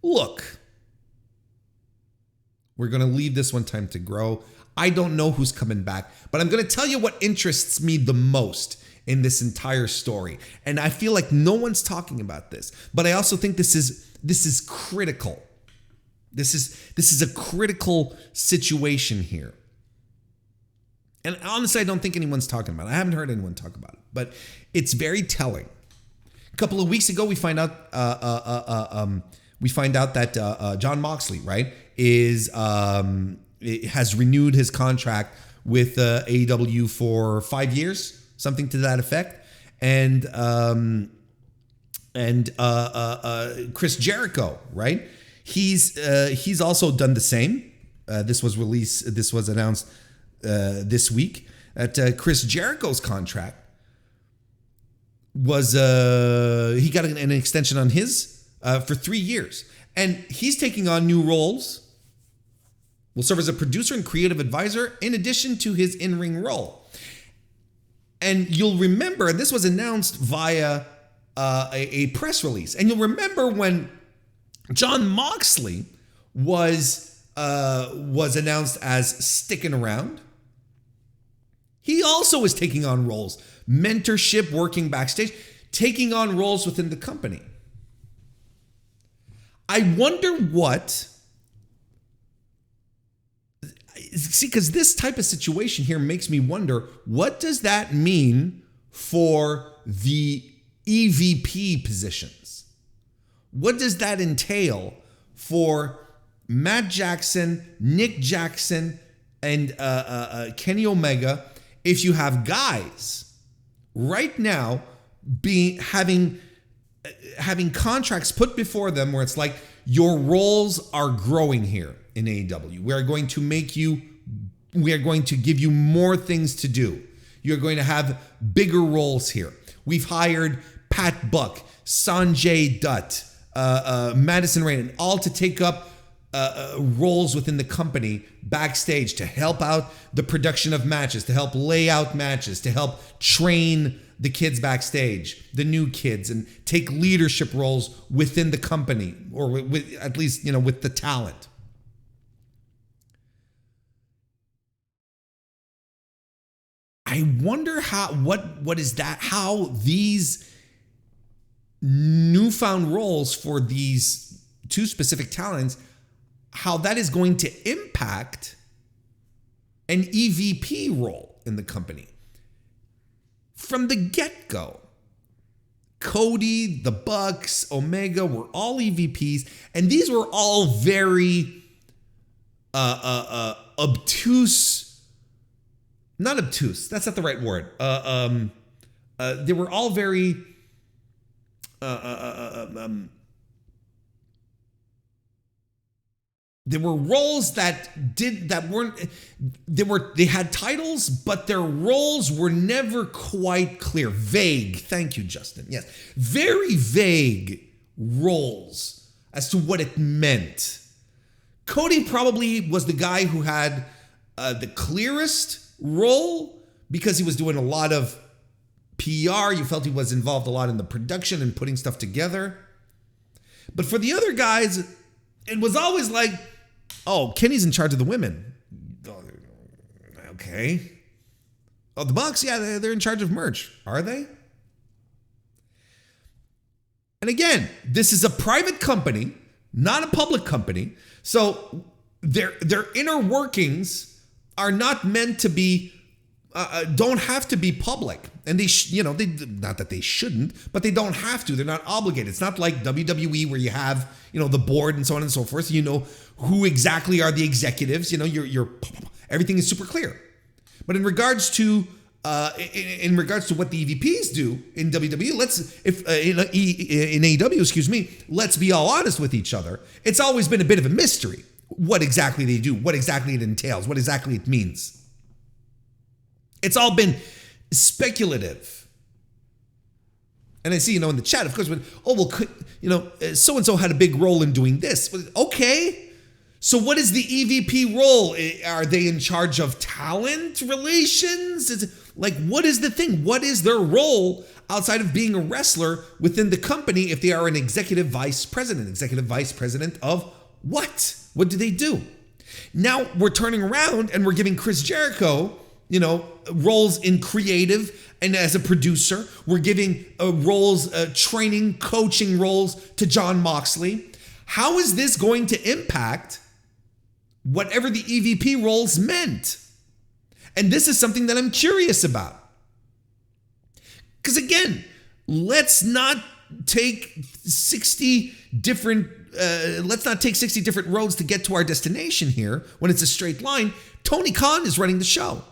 Speaker 1: look, we're going to leave this one time to grow. I don't know who's coming back, but I'm going to tell you what interests me the most in this entire story. And I feel like no one's talking about this, but I also think this is critical. This is a critical situation here. And honestly, I don't think anyone's talking about it. I haven't heard anyone talk about it, but it's very telling. A couple of weeks ago, we find out that Jon Moxley, right, has renewed his contract with AEW for 5 years. Something to that effect. And Chris Jericho, right? He's also done the same. This was announced this week that Chris Jericho's contract was he got an extension on his for 3 years, and he's taking on new roles. Will serve as a producer and creative advisor in addition to his in-ring role. And you'll remember, and this was announced via a press release. And you'll remember when Jon Moxley was announced as sticking around. He also is taking on roles, mentorship, working backstage, taking on roles within the company. I wonder what. See, because this type of situation here makes me wonder, what does that mean for the EVP positions? What does that entail for Matt Jackson, Nick Jackson, and Kenny Omega if you have guys right now having contracts put before them where it's like, your roles are growing here in AEW. We are going to give you more things to do. You're going to have bigger roles here. We've hired Pat Buck, Sanjay Dutt, Madison Rain, all to take up roles within the company backstage to help out the production of matches, to help lay out matches, to help train the kids backstage, the new kids, and take leadership roles within the company, or with at least, with the talent. I wonder what is that? How these newfound roles for these two specific talents, how that is going to impact an EVP role in the company. From the get-go, Cody, the Bucks, Omega were all EVPs, and these were all very obtuse. Not obtuse. That's not the right word. They were all very there were roles they had titles, but their roles were never quite clear. Vague. Thank you, Justin. Yes. Very vague roles as to what it meant. Cody probably was the guy who had the clearest role because he was doing a lot of PR. You felt he was involved a lot in the production and putting stuff together. But for the other guys, it was always like, oh, Kenny's in charge of the women. Okay. Oh, the Bucks, yeah, they're in charge of merch. Are they? And again, this is a private company, not a public company. So their inner workings are not meant to be, don't have to be public. And they not that they shouldn't, but they don't have to. They're not obligated. It's not like WWE where you have, the board and so on and so forth. You know who exactly are the executives. You're everything is super clear. But in regards to what the EVPs do in WWE, in AEW, let's be all honest with each other. It's always been a bit of a mystery what exactly they do, what exactly it entails, what exactly it means. It's all been speculative. And I see, in the chat, of course, so-and-so had a big role in doing this. Okay. So what is the EVP role? Are they in charge of talent relations? What is the thing? What is their role outside of being a wrestler within the company if they are an executive vice president? Executive vice president of what? What do they do? Now we're turning around and we're giving Chris Jericho, roles in creative and as a producer. We're giving roles, training, coaching roles to Jon Moxley. How is this going to impact whatever the EVP roles meant? And this is something that I'm curious about. Because again, let's not take 60 different roads to get to our destination here when it's a straight line. Tony Khan is running the show.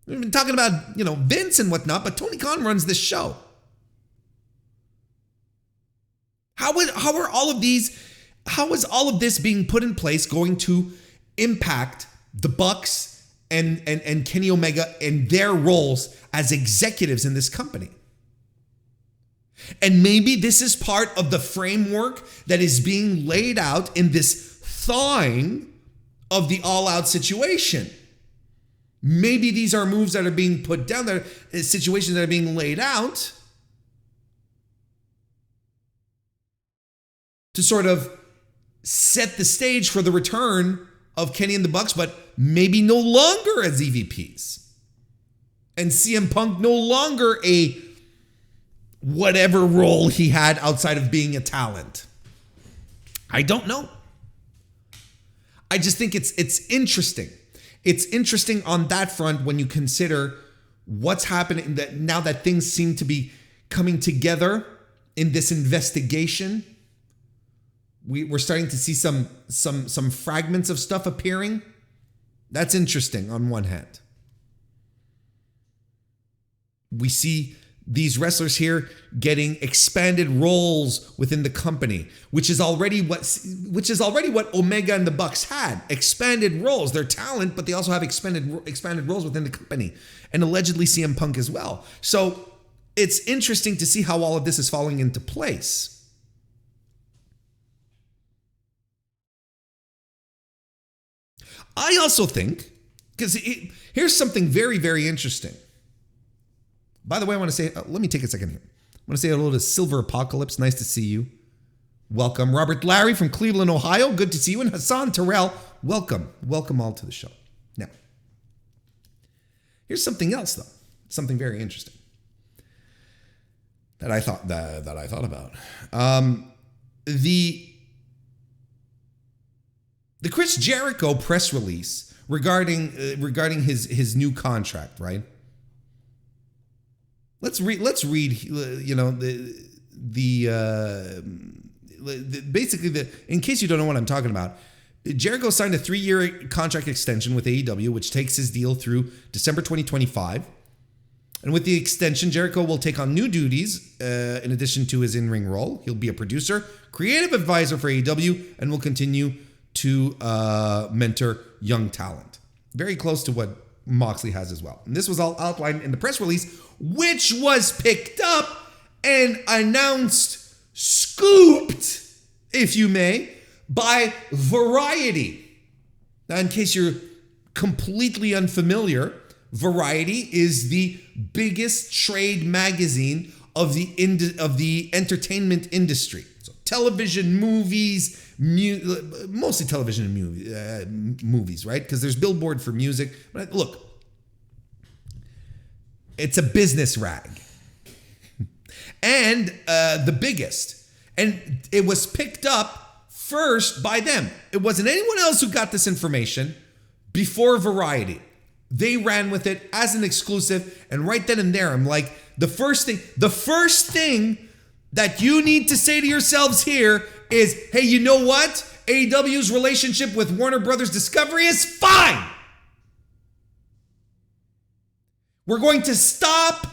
Speaker 1: We've been talking about, Vince and whatnot, but Tony Khan runs this show. How is all of this being put in place going to impact the Bucks and Kenny Omega and their roles as executives in this company? And maybe this is part of the framework that is being laid out in this thawing of the all-out situation. Maybe these are moves that are being put down there, situations that are being laid out to sort of set the stage for the return of Kenny and the Bucks, but maybe no longer as EVPs. And CM Punk no longer a whatever role he had outside of being a talent. I don't know. I just think it's interesting. It's interesting on that front when you consider what's happening now that things seem to be coming together in this investigation. We're starting to see some fragments of stuff appearing. That's interesting on one hand. We see these wrestlers here getting expanded roles within the company, which is already what Omega and the Bucks had. Expanded roles. They're talent, but they also have expanded roles within the company, and allegedly CM Punk as well. So it's interesting to see how all of this is falling into place. I also think, because here's something very, very interesting. By the way, I want to say, let me take a second here. I want to say hello to Silver Apocalypse. Nice to see you. Welcome. Robert Larry from Cleveland, Ohio. Good to see you. And Hassan Terrell, welcome. Welcome all to the show. Now, here's something else, though. Something very interesting that I thought about. The Chris Jericho press release regarding his new contract, right? Let's read. Basically, in case you don't know what I'm talking about, Jericho signed a 3-year contract extension with AEW, which takes his deal through December 2025. And with the extension, Jericho will take on new duties in addition to his in-ring role. He'll be a producer, creative advisor for AEW, and will continue to mentor young talent. Very close to what Moxley has as well. And this was all outlined in the press release, which was picked up and announced, scooped, if you may, by Variety. Now, in case you're completely unfamiliar, Variety is the biggest trade magazine of the entertainment industry. So television, movies, mostly television and movies, right? Because there's Billboard for music. But look, it's a business rag. And the biggest. And it was picked up first by them. It wasn't anyone else who got this information before Variety. They ran with it as an exclusive, and right then and there, I'm like, the first thing that you need to say to yourselves here is, hey, you know what? AEW's relationship with Warner Brothers Discovery is fine. We're going to stop.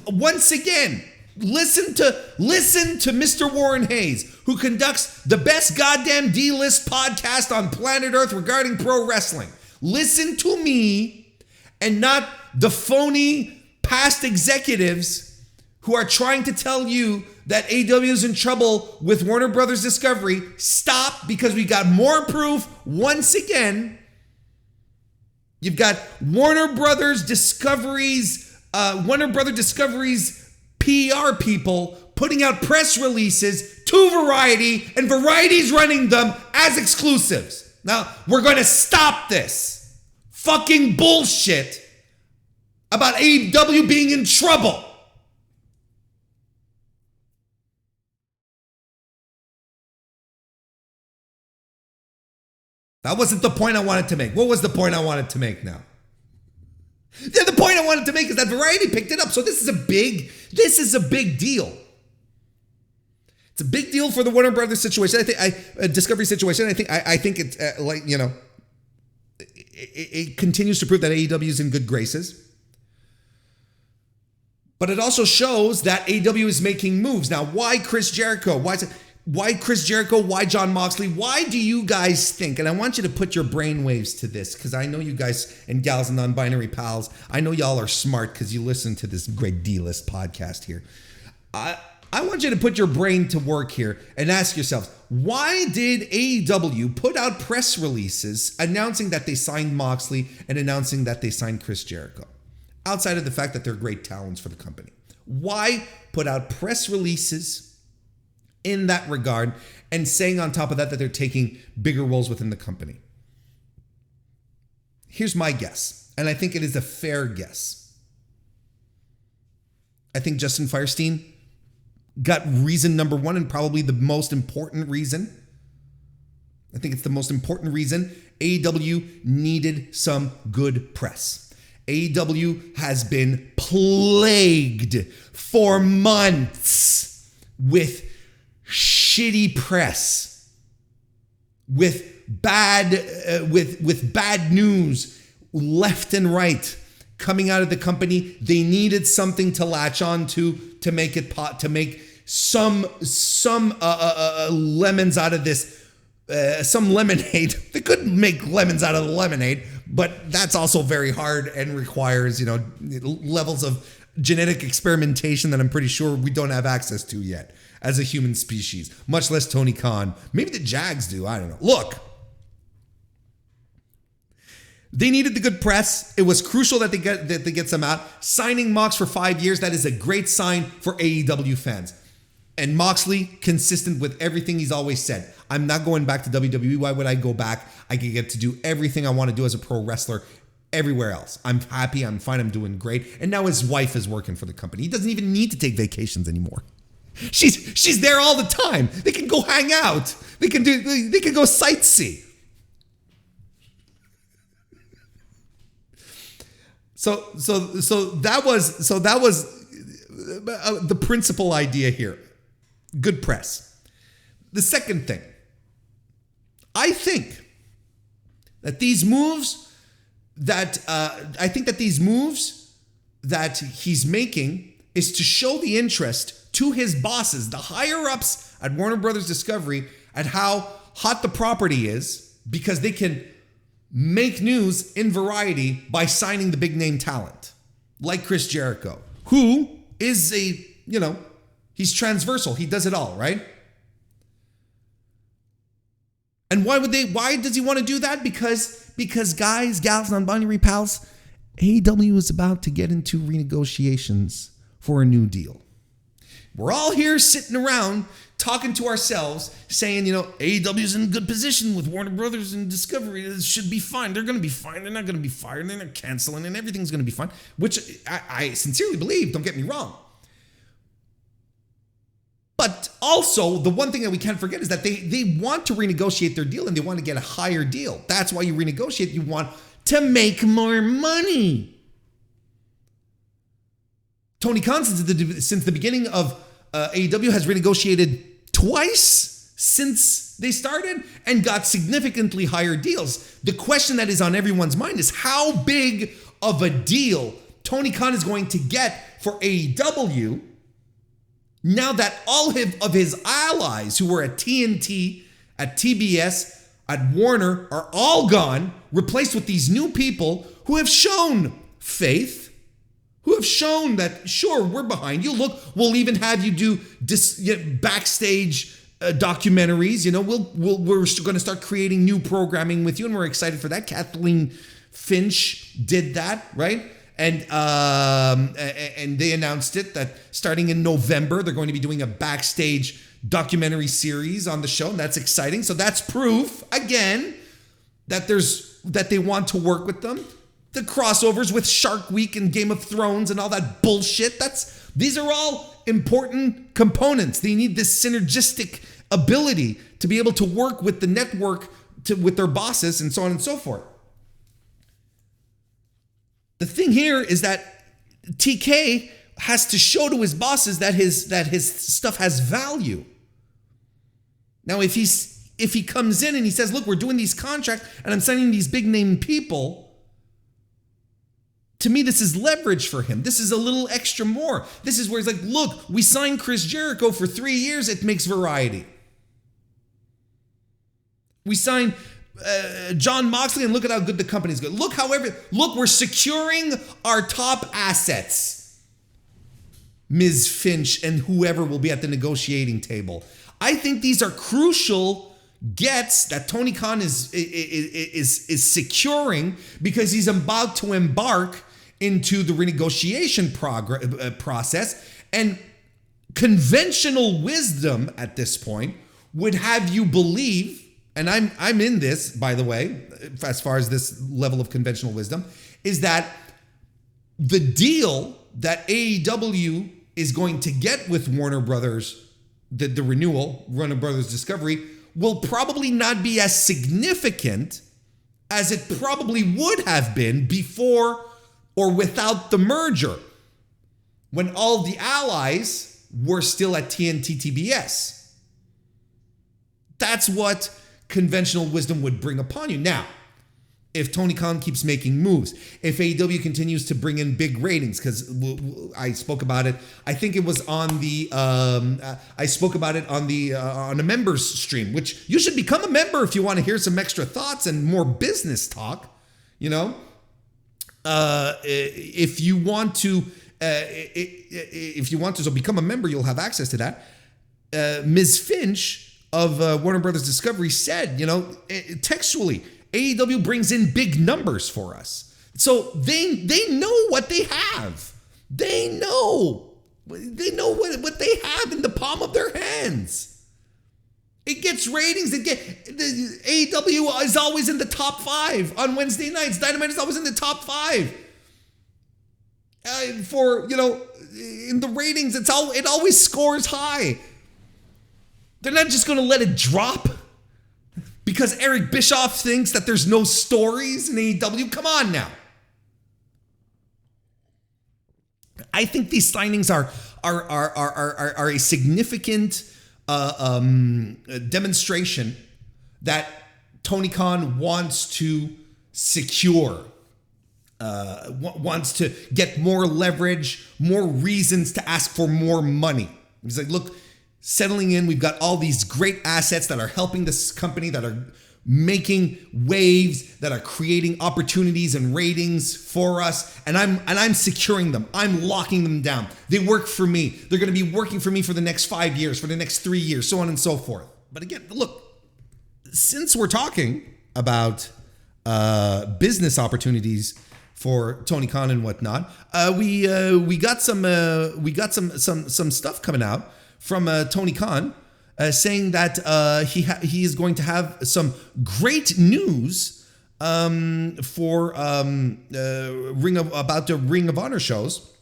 Speaker 1: Once again, listen to Mr. Warren Hayes, who conducts the best goddamn D-list podcast on planet Earth regarding pro wrestling. Listen to me and not the phony past executives who are trying to tell you that AEW is in trouble with Warner Brothers Discovery. Stop, because we got more proof. Once again, you've got Warner Brothers Discovery's PR people putting out press releases to Variety, and Variety's running them as exclusives. Now, we're going to stop this fucking bullshit about AEW being in trouble. That wasn't the point I wanted to make. What was the point I wanted to make now? Yeah, the point I wanted to make is that Variety picked it up. So this is a big deal. It's a big deal for the Warner Brothers situation. Discovery situation. I think it's it continues to prove that AEW is in good graces. But it also shows that AEW is making moves. Now, why Chris Jericho? Why Chris Jericho? Why Jon Moxley? Why do you guys think, and I want you to put your brainwaves to this, because I know you guys and gals and non-binary pals, I know y'all are smart because you listen to this great D-list podcast here. I want you to put your brain to work here and ask yourselves, why did AEW put out press releases announcing that they signed Moxley and announcing that they signed Chris Jericho? Outside of the fact that they're great talents for the company. Why put out press releases in that regard and saying on top of that they're taking bigger roles within the company? Here's my guess, and I think it is a fair guess. I think Justin Firestein got reason number one, and probably the most important reason. I think it's the most important reason. AEW needed some good press. AEW has been plagued for months with shitty press, with bad news left and right coming out of the company. They needed something to latch on to make some lemons out of this, some lemonade. They couldn't make lemons out of the lemonade, but that's also very hard and requires, levels of genetic experimentation that I'm pretty sure we don't have access to yet as a human species, much less Tony Khan. Maybe the Jags do, I don't know. Look, they needed the good press. It was crucial that they get some out. Signing Mox for 5 years, that is a great sign for AEW fans. And Moxley, consistent with everything he's always said. I'm not going back to WWE. Why would I go back? I can get to do everything I want to do as a pro wrestler everywhere else. I'm happy. I'm fine. I'm doing great. And now his wife is working for the company. He doesn't even need to take vacations anymore. She's there all the time. They can go hang out. They can go sightsee. So that was the principal idea here. Good press. The second thing, I think that these moves that that he's making is to show the interest to his bosses, the higher ups at Warner Brothers Discovery, at how hot the property is, because they can make news in Variety by signing the big name talent like Chris Jericho, who is he's transversal. He does it all, right? And why does he want to do that? Because guys, gals, non-binary pals, AEW is about to get into renegotiations for a new deal. We're all here sitting around talking to ourselves, saying, AEW is in a good position with Warner Brothers and Discovery. It should be fine. They're going to be fine. They're not going to be fired. They're not canceling, and everything's going to be fine, which I sincerely believe. Don't get me wrong. But also, the one thing that we can't forget is that they want to renegotiate their deal, and they want to get a higher deal. That's why you renegotiate. You want to make more money. Tony Khan, since the beginning of AEW, has renegotiated twice since they started and got significantly higher deals. The question that is on everyone's mind is how big of a deal Tony Khan is going to get for AEW now that all of his allies who were at TNT, at TBS, at Warner are all gone, replaced with these new people who have shown faith, who have shown that, sure, we're behind you. Look, we'll even have you do backstage documentaries. We're going to start creating new programming with you, and we're excited for that. Kathleen Finch did that, right? And they announced it that starting in November, they're going to be doing a backstage documentary series on the show, and that's exciting. So that's proof, again, that they want to work with them. The crossovers with Shark Week and Game of Thrones and all that bullshit, these are all important components. They need this synergistic ability to be able to work with the network, with their bosses, and so on and so forth. The thing here is that TK has to show to his bosses that his stuff has value. Now, if he comes in and he says, "Look, we're doing these contracts and I'm signing these big name people," to me, this is leverage for him. This is a little extra more. This is where he's like, "Look, we signed Chris Jericho for 3 years. It makes Variety. We signed John Moxley, and look at how good the company's good. Look, we're securing our top assets. Ms. Finch and whoever will be at the negotiating table." I think these are crucial gets that Tony Khan is securing, because he's about to embark into the renegotiation process. And conventional wisdom at this point would have you believe, and I'm in this, by the way, as far as this level of conventional wisdom, is that the deal that AEW is going to get with Warner Brothers, the renewal, Warner Brothers Discovery, will probably not be as significant as it probably would have been before or without the merger, when all the allies were still at TNT TBS. That's what conventional wisdom would bring upon you. Now, if Tony Khan keeps making moves, if AEW continues to bring in big ratings, because I spoke about it, I think it was on the I spoke about it on the on a members stream, which you should become a member if you want to hear some extra thoughts and more business talk. If you want to, so become a member, you'll have access to that. Ms. Finch of Warner Brothers Discovery said, textually, AEW brings in big numbers for us. So they know what they have. They know what they have in the palm of their hands. It gets ratings. AEW is always in the top 5 on Wednesday nights. Dynamite is always in the top 5. In the ratings, it always scores high. They're not just going to let it drop because Eric Bischoff thinks that there's no stories in AEW. Come on now. I think these signings are a significant demonstration that Tony Khan wants to secure wants to get more leverage, more reasons to ask for more money. He's like, look, settling in, we've got all these great assets that are helping this company, that are making waves, that are creating opportunities and ratings for us, and I'm securing them. I'm locking them down. They work for me. They're going to be working for me for the next 5 years, for the next 3 years, so on and so forth. But again, look, since we're talking about business opportunities for Tony Khan and whatnot, we got some stuff coming out from Tony Khan. Saying that he is going to have some great news for about the Ring of Honor shows.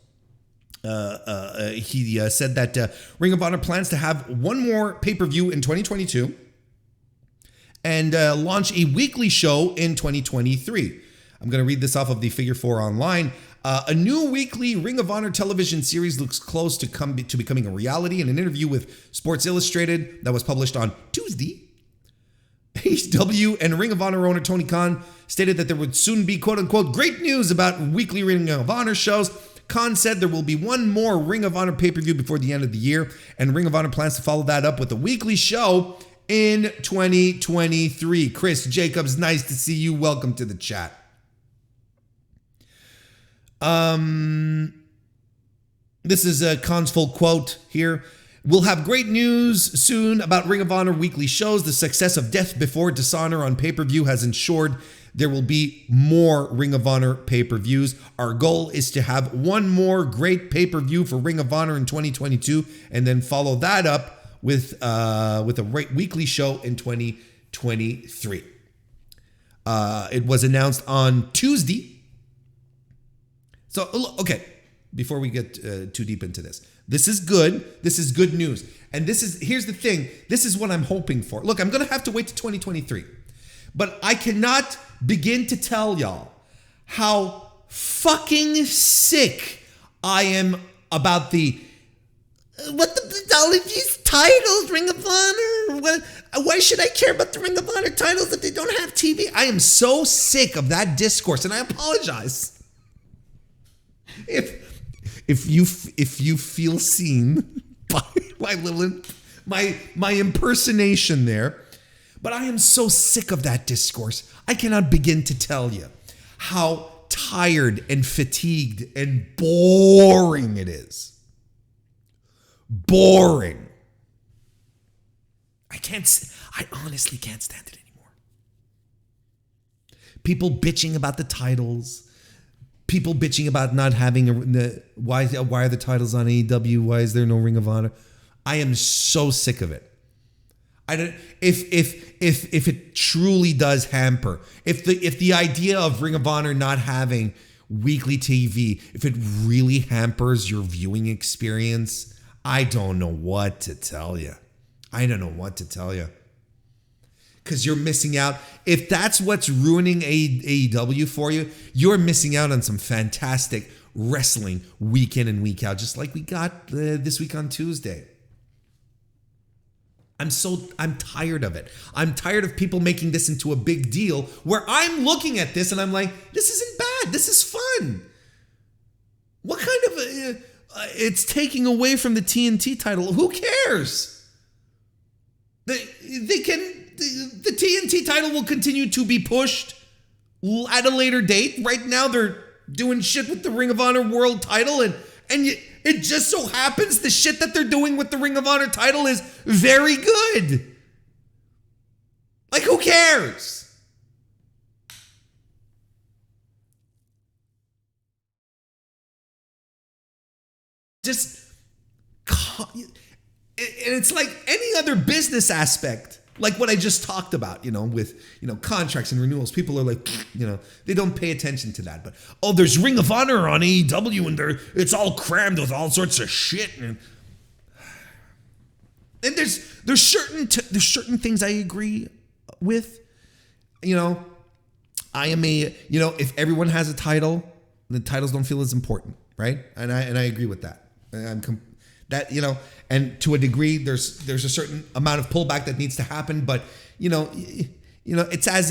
Speaker 1: He said that Ring of Honor plans to have one more pay-per-view in 2022 and launch a weekly show in 2023. I'm going to read this off of the Figure 4 online. A new weekly Ring of Honor television series looks close to becoming a reality. In an interview with Sports Illustrated that was published on Tuesday, HW and Ring of Honor owner Tony Khan stated that there would soon be, quote unquote, great news about weekly Ring of Honor shows. Khan said there will be one more Ring of Honor pay-per-view before the end of the year, and Ring of Honor plans to follow that up with a weekly show in 2023. Chris Jacobs, nice to see you. Welcome to the chat. This is a Khan's full quote here. We'll have great news soon about Ring of Honor weekly shows. The success of Death Before Dishonor on pay-per-view has ensured there will be more Ring of Honor pay-per-views. Our goal is to have one more great pay-per-view for Ring of Honor in 2022 and then follow that up with a weekly show in 2023. It was announced on Tuesday. So, okay, before we get too deep into this, this is good. This is good news. And here's the thing. This is what I'm hoping for. Look, I'm going to have to wait to 2023. But I cannot begin to tell y'all how fucking sick I am about all of these titles, Ring of Honor. Why should I care about the Ring of Honor titles if they don't have TV? I am so sick of that discourse, and I apologize. If you feel seen by my impersonation there, but I am so sick of that discourse. I cannot begin to tell you how tired and fatigued and boring it is. Boring. I honestly can't stand it anymore. People bitching about the titles. People bitching about not having why are the titles on AEW? Why is there no Ring of Honor? I am so sick of it. I don't. If it truly does hamper, if the idea of Ring of Honor not having weekly TV, if it really hampers your viewing experience, I don't know what to tell you. I don't know what to tell you. Because you're missing out. If that's what's ruining AEW for you, you're missing out on some fantastic wrestling week in and week out, just like we got this week on Tuesday. I'm tired of it. I'm tired of people making this into a big deal where I'm looking at this and I'm like, this isn't bad. This is fun. What kind of... it's taking away from the TNT title. Who cares? The TNT title will continue to be pushed at a later date. Right now, they're doing shit with the Ring of Honor World title, and it just so happens the shit that they're doing with the Ring of Honor title is very good. Like, who cares? And it's like any other business aspect. Like what I just talked about, with, contracts and renewals. People are like, they don't pay attention to that. But, there's Ring of Honor on AEW and it's all crammed with all sorts of shit. And there's certain things I agree with. I am if everyone has a title, the titles don't feel as important, right? And I agree with that. And to a degree, there's a certain amount of pullback that needs to happen, but it's as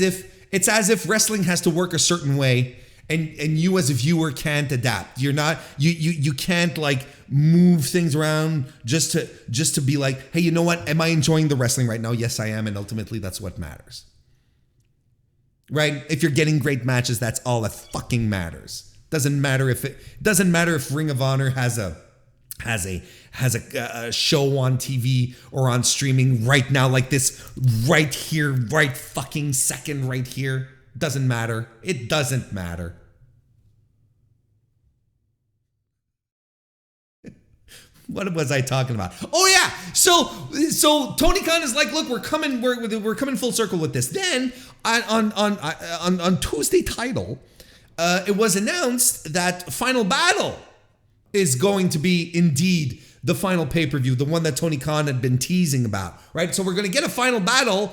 Speaker 1: if wrestling has to work a certain way, and you as a viewer can't adapt. You're not you can't like move things around just to be like, hey, you know what? Am I enjoying the wrestling right now? Yes, I am, and ultimately that's what matters. Right? If you're getting great matches, that's all that fucking matters. Doesn't matter if Ring of Honor has a show on TV or on streaming right now, like this right here, right fucking second right here. Doesn't matter. It doesn't matter. What was I talking about? Oh yeah. So Tony Khan is like, look, we're coming full circle with this. Then on Tuesday Title, it was announced that Final Battle is going to be indeed the final pay-per-view, the one that Tony Khan had been teasing about, right? So we're going to get a Final Battle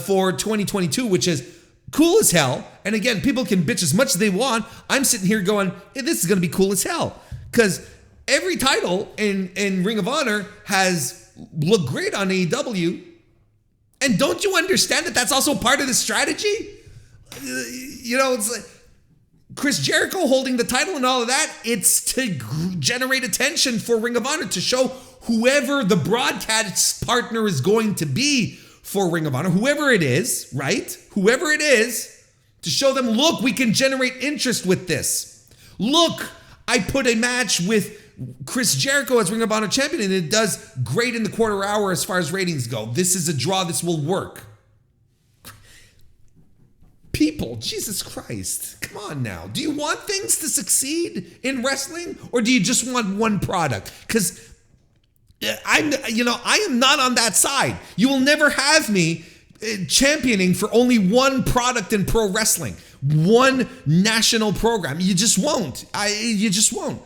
Speaker 1: for 2022, which is cool as hell. And again, people can bitch as much as they want. I'm sitting here going, hey, this is going to be cool as hell. Because every title in Ring of Honor has looked great on AEW. And don't you understand that that's also part of the strategy? You know, it's like Chris Jericho holding the title and all of that. It's to generate attention for Ring of Honor, to show whoever the broadcast partner is going to be for Ring of Honor, whoever it is, right? Whoever it is, to show them, look, we can generate interest with this. Look, I put a match with Chris Jericho as Ring of Honor champion and it does great in the quarter hour as far as ratings go. This is a draw. This will work. People, Jesus Christ, come on now. Do you want things to succeed in wrestling or do you just want one product? Because I am not on that side. You will never have me championing for only one product in pro wrestling, one national program. You just won't. You just won't.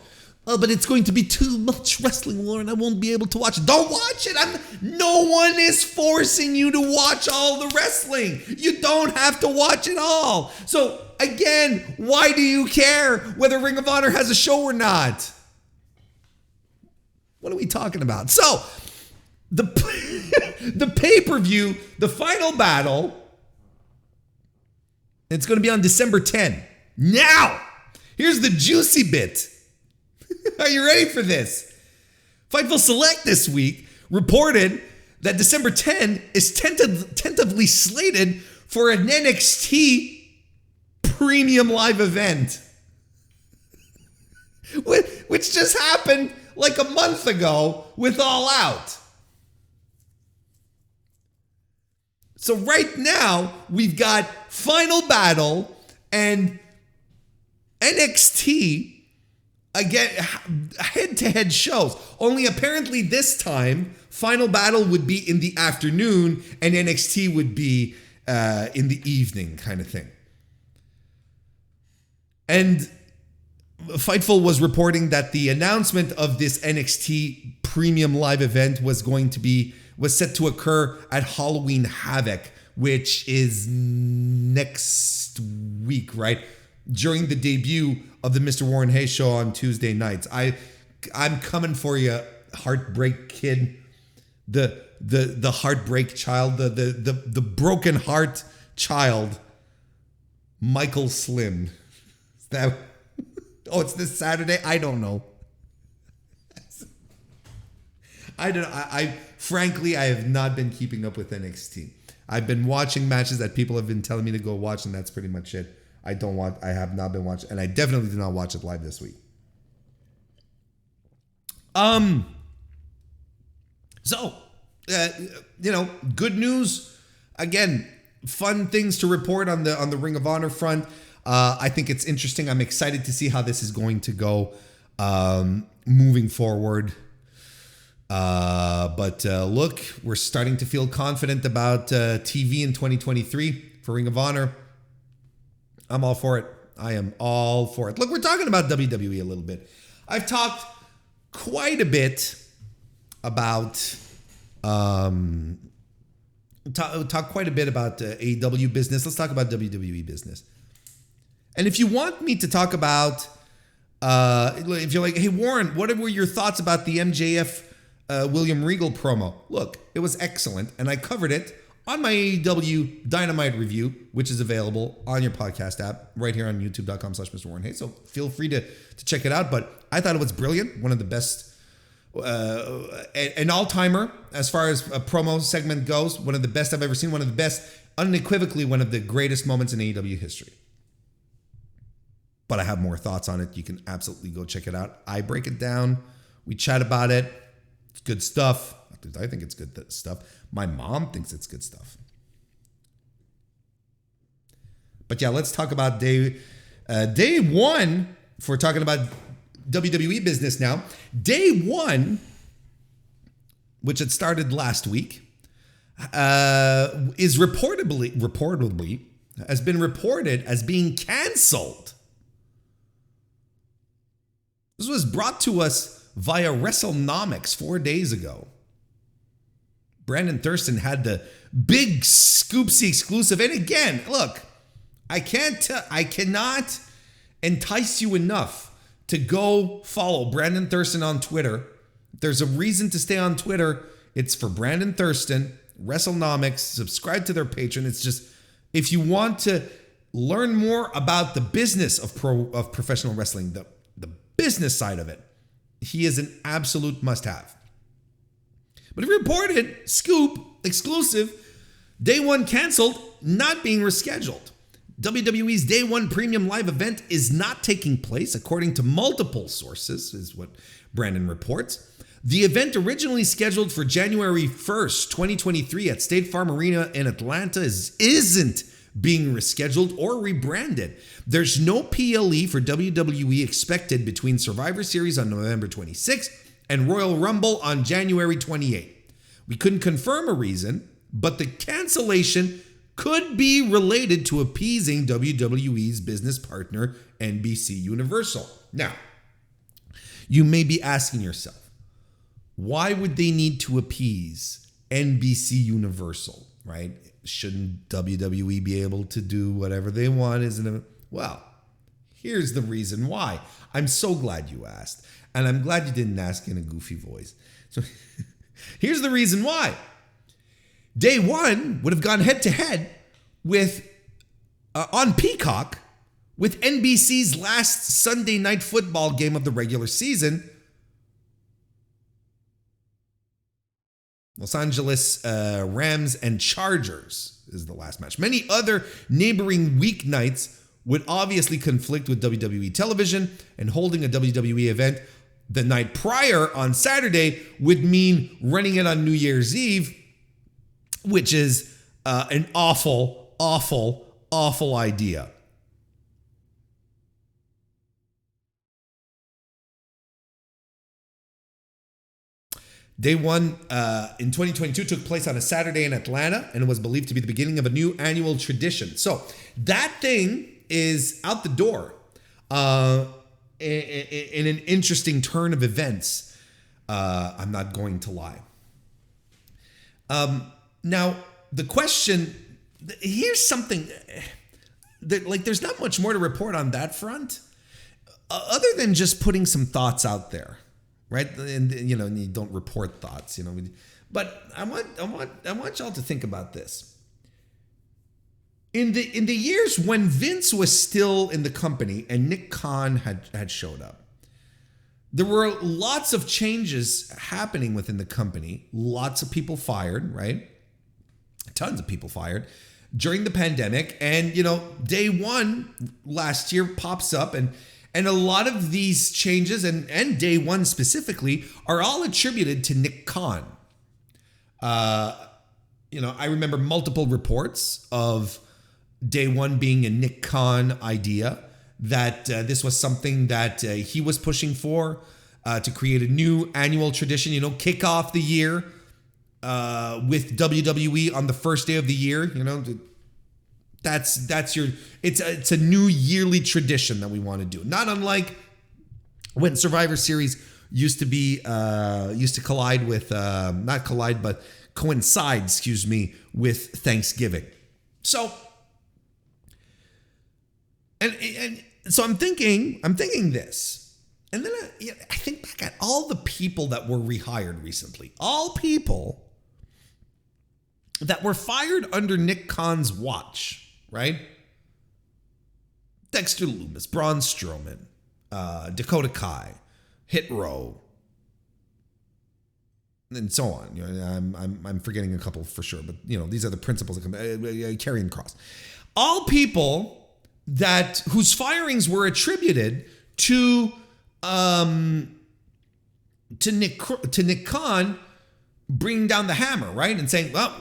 Speaker 1: Oh, but it's going to be too much wrestling, Lauren. I won't be able to watch it. Don't watch it. No one is forcing you to watch all the wrestling. You don't have to watch it all. So again, why do you care whether Ring of Honor has a show or not? What are we talking about? So, the pay-per-view, the Final Battle, it's going to be on December 10. Now, here's the juicy bit. Are you ready for this? Fightful Select this week reported that December 10 is tentatively slated for an NXT premium live event, which just happened like a month ago with All Out. So right now, we've got Final Battle and NXT, again, head-to-head shows. Only apparently this time, Final Battle would be in the afternoon and NXT would be in the evening kind of thing. And Fightful was reporting that the announcement of this NXT premium live event was set to occur at Halloween Havoc, which is next week, right? During the debut of the Mr. Warren Hayes show on Tuesday nights. I'm coming for you, Heartbreak Kid, the heartbreak child, the broken heart child, Michael Slim. Is that? Oh, it's this Saturday? I don't know. I don't know. I frankly, I have not been keeping up with NXT. I've been watching matches that people have been telling me to go watch, and that's pretty much it. I have not been watching, and I definitely did not watch it live this week. So, good news. Again, fun things to report on the Ring of Honor front. I think it's interesting. I'm excited to see how this is going to go moving forward. But look, we're starting to feel confident about TV in 2023 for Ring of Honor. I'm all for it. I am all for it. Look, we're talking about WWE a little bit. I've talked quite a bit about AEW business. Let's talk about WWE business. And if you want me to talk about, if you're like, hey Warren, what were your thoughts about the MJF William Regal promo? Look, it was excellent, and I covered it on my AEW Dynamite review, which is available on your podcast app right here on youtube.com/Mr. Warren Hayes. So feel free to check it out. But I thought it was brilliant. One of the best, an all-timer as far as a promo segment goes. One of the best I've ever seen. One of the best, unequivocally, one of the greatest moments in AEW history. But I have more thoughts on it. You can absolutely go check it out. I break it down. We chat about it. It's good stuff. I think it's good stuff. My mom thinks it's good stuff. But yeah, let's talk about day one. If we're talking about WWE business now, day one, which had started last week, is reportedly has been reported as being canceled. This was brought to us via WrestleNomics 4 days ago. Brandon Thurston had the big Scoopsy exclusive. And again, look, I cannot entice you enough to go follow Brandon Thurston on Twitter. If there's a reason to stay on Twitter, it's for Brandon Thurston, WrestleNomics. Subscribe to their Patreon. It's just, if you want to learn more about the business of professional wrestling, the business side of it, he is an absolute must-have. But if you reported, scoop, exclusive, day one canceled, not being rescheduled. WWE's day one premium live event is not taking place, according to multiple sources, is what Brandon reports. The event, originally scheduled for January 1st, 2023 at State Farm Arena in Atlanta, isn't being rescheduled or rebranded. There's no PLE for WWE expected between Survivor Series on November 26th and Royal Rumble on January 28th. We couldn't confirm a reason, but the cancellation could be related to appeasing WWE's business partner, NBC Universal. Now, you may be asking yourself, why would they need to appease NBC Universal, right? Shouldn't WWE be able to do whatever they want? Isn't it? Well, here's the reason why. I'm so glad you asked. And I'm glad you didn't ask in a goofy voice. So here's the reason why. Day one would have gone head to head with, on Peacock, with NBC's last Sunday night football game of the regular season. Los Angeles Rams and Chargers is the last match. Many other neighboring weeknights would obviously conflict with WWE television, and holding a WWE event the night prior on Saturday would mean running it on New Year's Eve, which is an awful, awful, awful idea. Day one in 2022 took place on a Saturday in Atlanta, and it was believed to be the beginning of a new annual tradition. So that thing is out the door in an interesting turn of events. I'm not going to lie. Now, the question, here's something that, like, there's not much more to report on that front, other than just putting some thoughts out there. Right, and you know, you don't report thoughts, you know. But I want y'all to think about this. In the years when Vince was still in the company and Nick Khan had showed up, there were lots of changes happening within the company. Lots of people fired, right? Tons of people fired during the pandemic, and you know, day one last year pops up and a lot of these changes, and day one specifically, are all attributed to Nick Khan. You know, I remember multiple reports of day one being a Nick Khan idea, that this was something that he was pushing for, to create a new annual tradition, you know, kick off the year with WWE on the first day of the year, you know. That's your, it's a new yearly tradition that we want to do. Not unlike when Survivor Series used to collide with, not collide, but coincide, with Thanksgiving. So, and so I'm thinking this, and then I think back at all the people that were rehired recently. All people that were fired under Nick Khan's watch, right? Dexter Lumis, Braun Strowman, Dakota Kai, Hit Row, and so on. You know, I'm forgetting a couple for sure, but you know, these are the principles that come. Karrion Kross, all people whose firings were attributed to Nick Khan bringing down the hammer, right, and saying, well,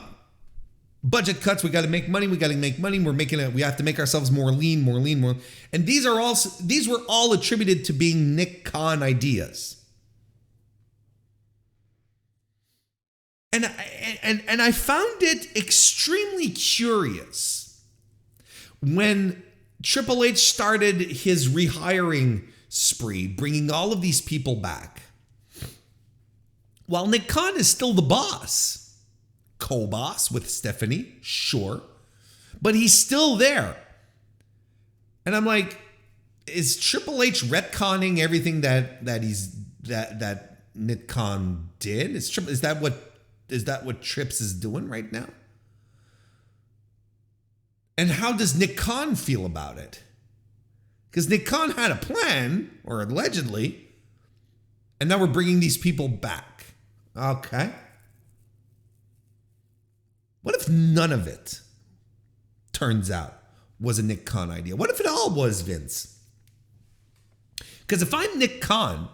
Speaker 1: budget cuts, we got to make money. We have to make ourselves more lean. And these were all attributed to being Nick Khan ideas. And I found it extremely curious when Triple H started his rehiring spree, bringing all of these people back, while Nick Khan is still the boss. Co-boss with Stephanie, sure, but he's still there. And I'm like, is Triple H retconning everything that Nick Khan did? Is that what Trips is doing right now? And how does Nick Khan feel about it? Because Nick Khan had a plan, or allegedly, and now we're bringing these people back. Okay. What if none of it turns out was a Nick Khan idea? What if it all was Vince? Because if I'm Nick Khan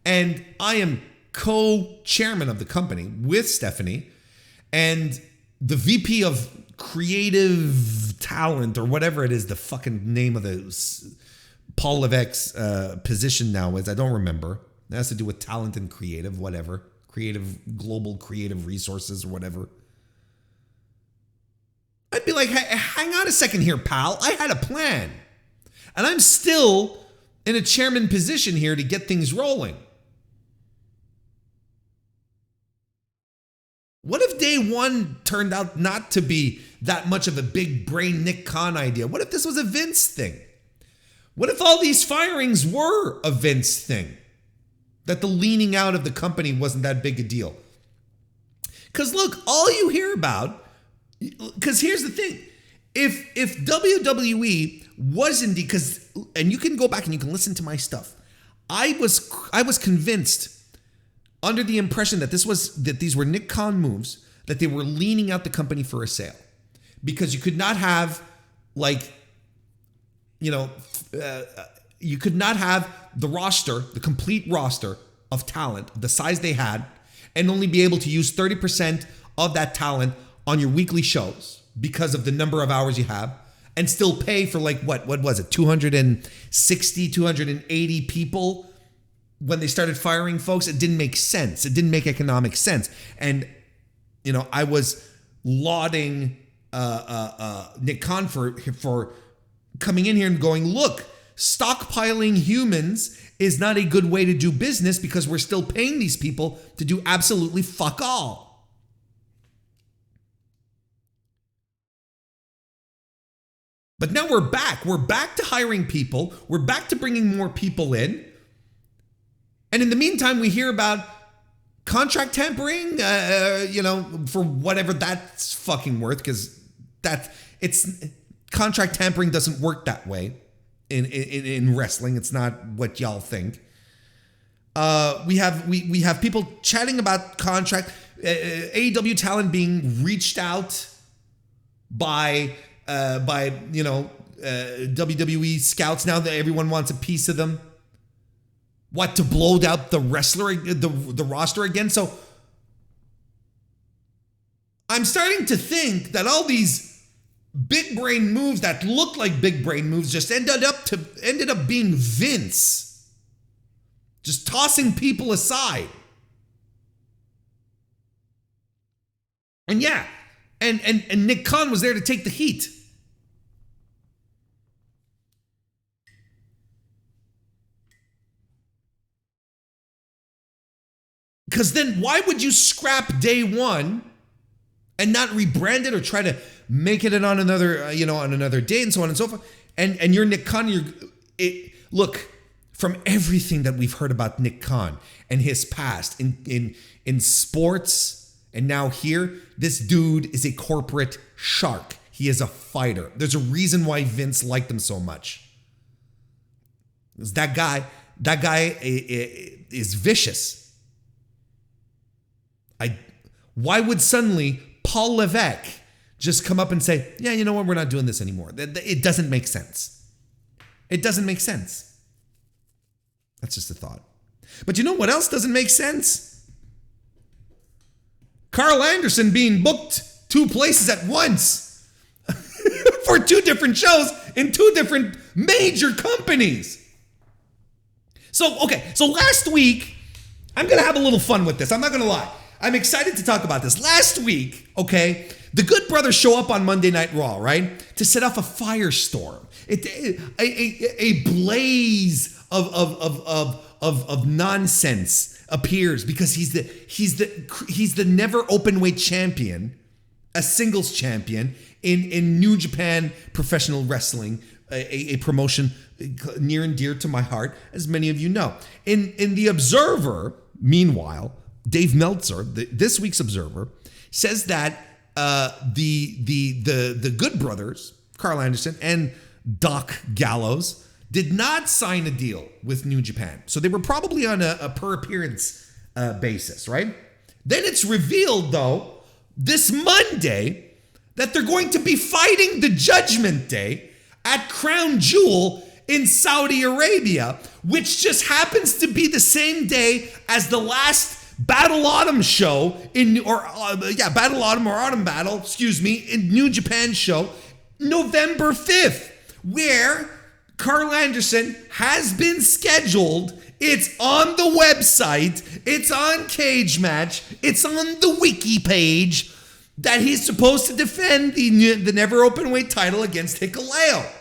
Speaker 1: and I am co-chairman of the company with Stephanie and the VP of creative talent, or whatever it is, the fucking name of the Paul Levesque's position now is, I don't remember. It has to do with talent and creative, whatever. Global creative resources or whatever. I'd be like, hey, hang on a second here, pal. I had a plan. And I'm still in a chairman position here to get things rolling. What if day one turned out not to be that much of a big brain Nick Khan idea? What if this was a Vince thing? What if all these firings were a Vince thing? That the leaning out of the company wasn't that big a deal? Because look, all you hear about, because here's the thing, if WWE was indeed, because, and you can go back and you can listen to my stuff, I was convinced, under the impression that these were Nick Khan moves, that they were leaning out the company for a sale, because you could not have you could not have the complete roster of talent, the size they had, and only be able to use 30% of that talent on your weekly shows because of the number of hours you have, and still pay for what was it, 260, 280 people when they started firing folks. It didn't make sense. It didn't make economic sense. And, I was lauding Nick Khan for coming in here and going, look, stockpiling humans is not a good way to do business because we're still paying these people to do absolutely fuck all. But now we're back. We're back to hiring people. We're back to bringing more people in. And in the meantime, we hear about contract tampering, for whatever that's fucking worth, because contract tampering doesn't work that way in wrestling. It's not what y'all think. We have people chatting about contract, AEW talent being reached out by WWE scouts now that everyone wants a piece of them. What, to blow out the wrestler, the roster again? So I'm starting to think that all these big brain moves that look like big brain moves just ended up being Vince, just tossing people aside. And yeah, and Nick Khan was there to take the heat. Because then why would you scrap day one and not rebrand it or try to make it on another, on another day and so on and so forth? And you're Nick Khan. Look, from everything that we've heard about Nick Khan and his past in sports And now here, this dude is a corporate shark. He is a fighter. There's a reason why Vince liked him so much. That guy is vicious. Why would suddenly Paul Levesque just come up and say, yeah, you know what, we're not doing this anymore? It doesn't make sense. It doesn't make sense. That's just a thought. But you know what else doesn't make sense? Karl Anderson being booked 2 places at once for 2 different shows in 2 different major companies. So last week, I'm going to have a little fun with this. I'm not going to lie. I'm excited to talk about this. Last week, okay, the Good Brothers show up on Monday Night Raw, right, to set off a firestorm. A blaze of nonsense appears because he's the never open weight champion, a singles champion in New Japan Professional Wrestling, a promotion near and dear to my heart, as many of you know. In the Observer, meanwhile, Dave Meltzer, this week's Observer, says that the Good Brothers, Karl Anderson and Doc Gallows, did not sign a deal with New Japan. So they were probably on a per appearance basis, right? Then it's revealed, though, this Monday that they're going to be fighting the Judgment Day at Crown Jewel in Saudi Arabia, which just happens to be the same day as the last Battle Autumn show Battle Autumn or Autumn Battle, in New Japan show, November 5th, where Karl Anderson has been scheduled. It's on the website. It's on Cage Match. It's on the wiki page that he's supposed to defend the never open weight title against Hikuleo.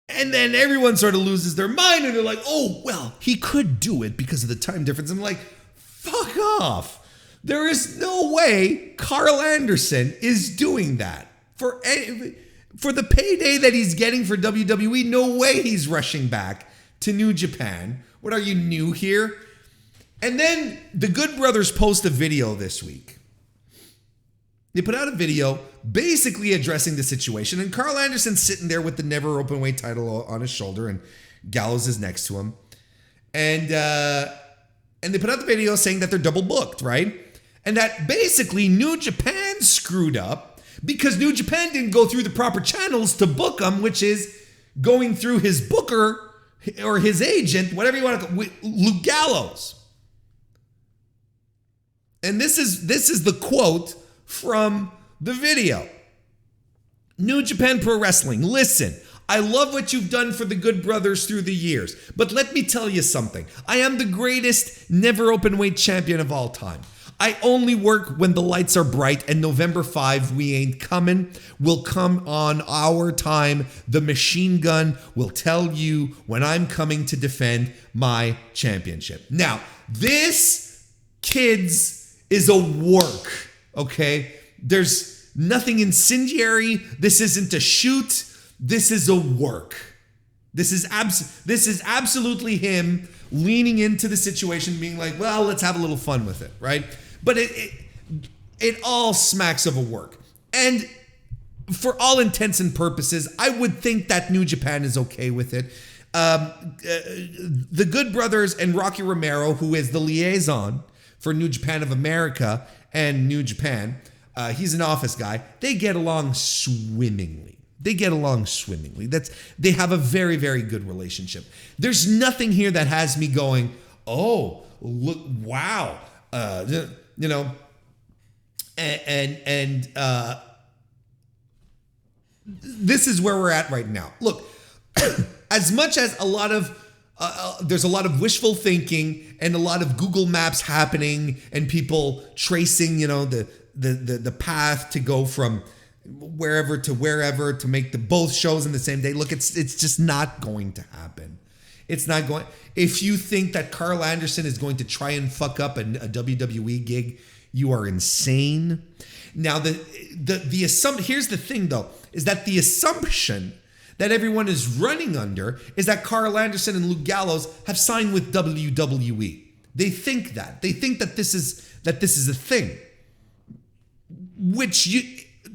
Speaker 1: And then everyone sort of loses their mind and they're like, oh, well, he could do it because of the time difference. I'm like, fuck off. There is no way Karl Anderson is doing that. For the payday that he's getting for WWE, no way he's rushing back to New Japan. What are you, new here? And then the Good Brothers post a video this week. They put out a video basically addressing the situation, and Karl Anderson's sitting there with the never open weight title on his shoulder, and Gallows is next to him. And they put out the video saying that they're double booked, right? And that basically New Japan screwed up because New Japan didn't go through the proper channels to book him, which is going through his booker or his agent, whatever you want to call it, Luke Gallows. And this is the quote from the video. New Japan Pro Wrestling, listen, I love what you've done for the Good Brothers through the years, but let me tell you something. I am the greatest never open weight champion of all time. I only work when the lights are bright, and November 5, we ain't coming. Will come on our time. The machine gun will tell you when I'm coming to defend my championship. Now, this, kids, is a work, okay? There's nothing incendiary. This isn't a shoot. This is a work. This is absolutely him leaning into the situation, being like, well, let's have a little fun with it, right? But it all smacks of a work. And for all intents and purposes, I would think that New Japan is okay with it. The Good Brothers and Rocky Romero, who is the liaison for New Japan of America and New Japan, he's an office guy. They get along swimmingly. They have a very, very good relationship. There's nothing here that has me going, oh, look, wow. You know, and this is where we're at right now. Look, as much as there's a lot of wishful thinking and a lot of Google Maps happening and people tracing, the path to go from wherever to make both shows in the same day. Look, it's just not going to happen. It's not going. If you think that Karl Anderson is going to try and fuck up a WWE gig, you are insane. Now, the assumption, here's the thing though, is that the assumption that everyone is running under is that Karl Anderson and Luke Gallows have signed with WWE. They think that. They think that this is a thing. Which,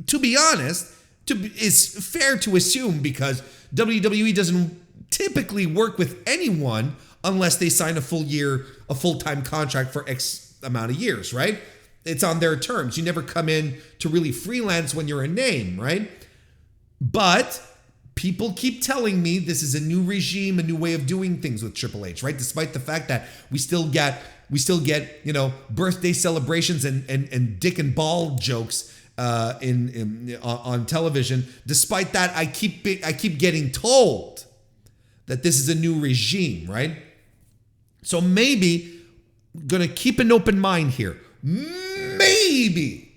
Speaker 1: to be honest, is fair to assume because WWE doesn't typically work with anyone unless they sign a full-time contract for X amount of years, right? It's on their terms. You never come in to really freelance when you're a name, right? But people keep telling me this is a new regime, a new way of doing things with Triple H, right? Despite the fact that we still get, birthday celebrations and dick and ball jokes on television. Despite that, I keep getting told that this is a new regime, right? So maybe gonna keep an open mind here. Maybe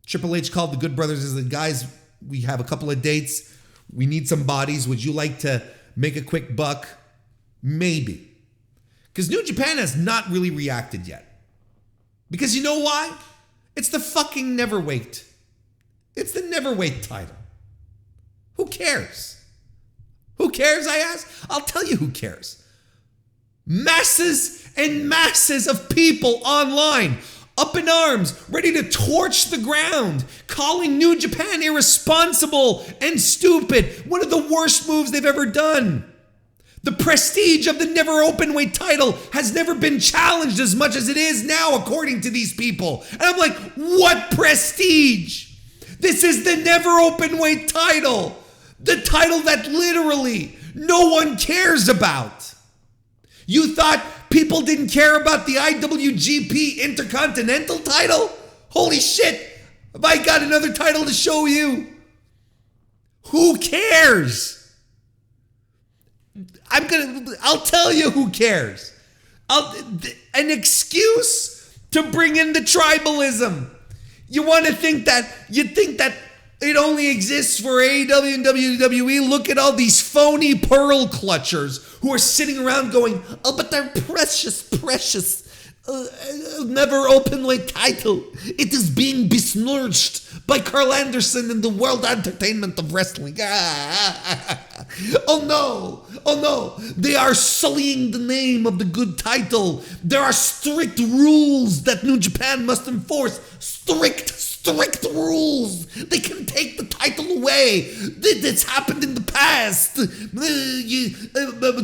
Speaker 1: Triple H called the Good Brothers and said, guys, we have a couple of dates. We need some bodies. Would you like to make a quick buck? Maybe. Because New Japan has not really reacted yet. Because you know why? It's the fucking Neverweight. It's the Neverweight title. Who cares? Who cares, I ask? I'll tell you who cares. Masses and masses of people online, up in arms, ready to torch the ground, calling New Japan irresponsible and stupid. One of the worst moves they've ever done. The prestige of the never openweight title has never been challenged as much as it is now, according to these people. And I'm like, what prestige? This is the never openweight title. The title that literally no one cares about. You thought people didn't care about the IWGP Intercontinental title? Holy shit, have I got another title to show you? Who cares? I'll tell you who cares. An excuse to bring in the tribalism. You think that it only exists for AEW and WWE? Look at all these phony pearl clutchers who are sitting around going, oh, but they're precious, never openweight title. It is being besmirched by Karl Anderson and the World Entertainment of Wrestling. Oh no, they are sullying the name of the good title. There are strict rules that New Japan must enforce. Strict rules. They can take the title away. That's happened in the past.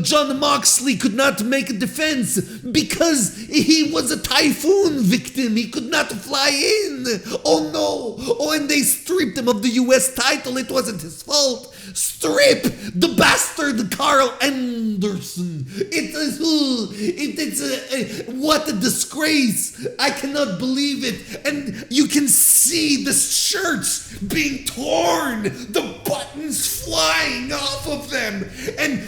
Speaker 1: John Moxley could not make a defense because he was a typhoon victim. He could not fly in. Oh no. Oh, and they stripped him of the US title. It wasn't his fault. Strip the bastard Karl Anderson. What a disgrace. I cannot believe it. And you can see the shirts being torn, the buttons flying off of them, and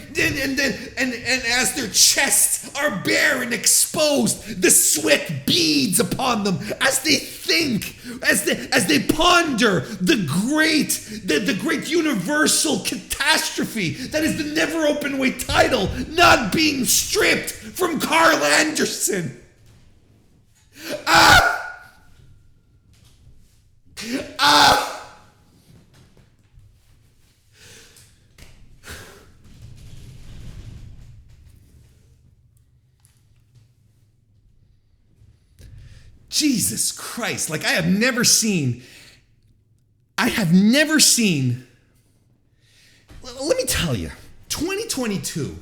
Speaker 1: as their chests are bare and exposed, the sweat beads upon them as they think, as they ponder the great universal catastrophe that is the never openweight title not being stripped from Karl Anderson. Jesus Christ, like I have never seen, let me tell you, 2022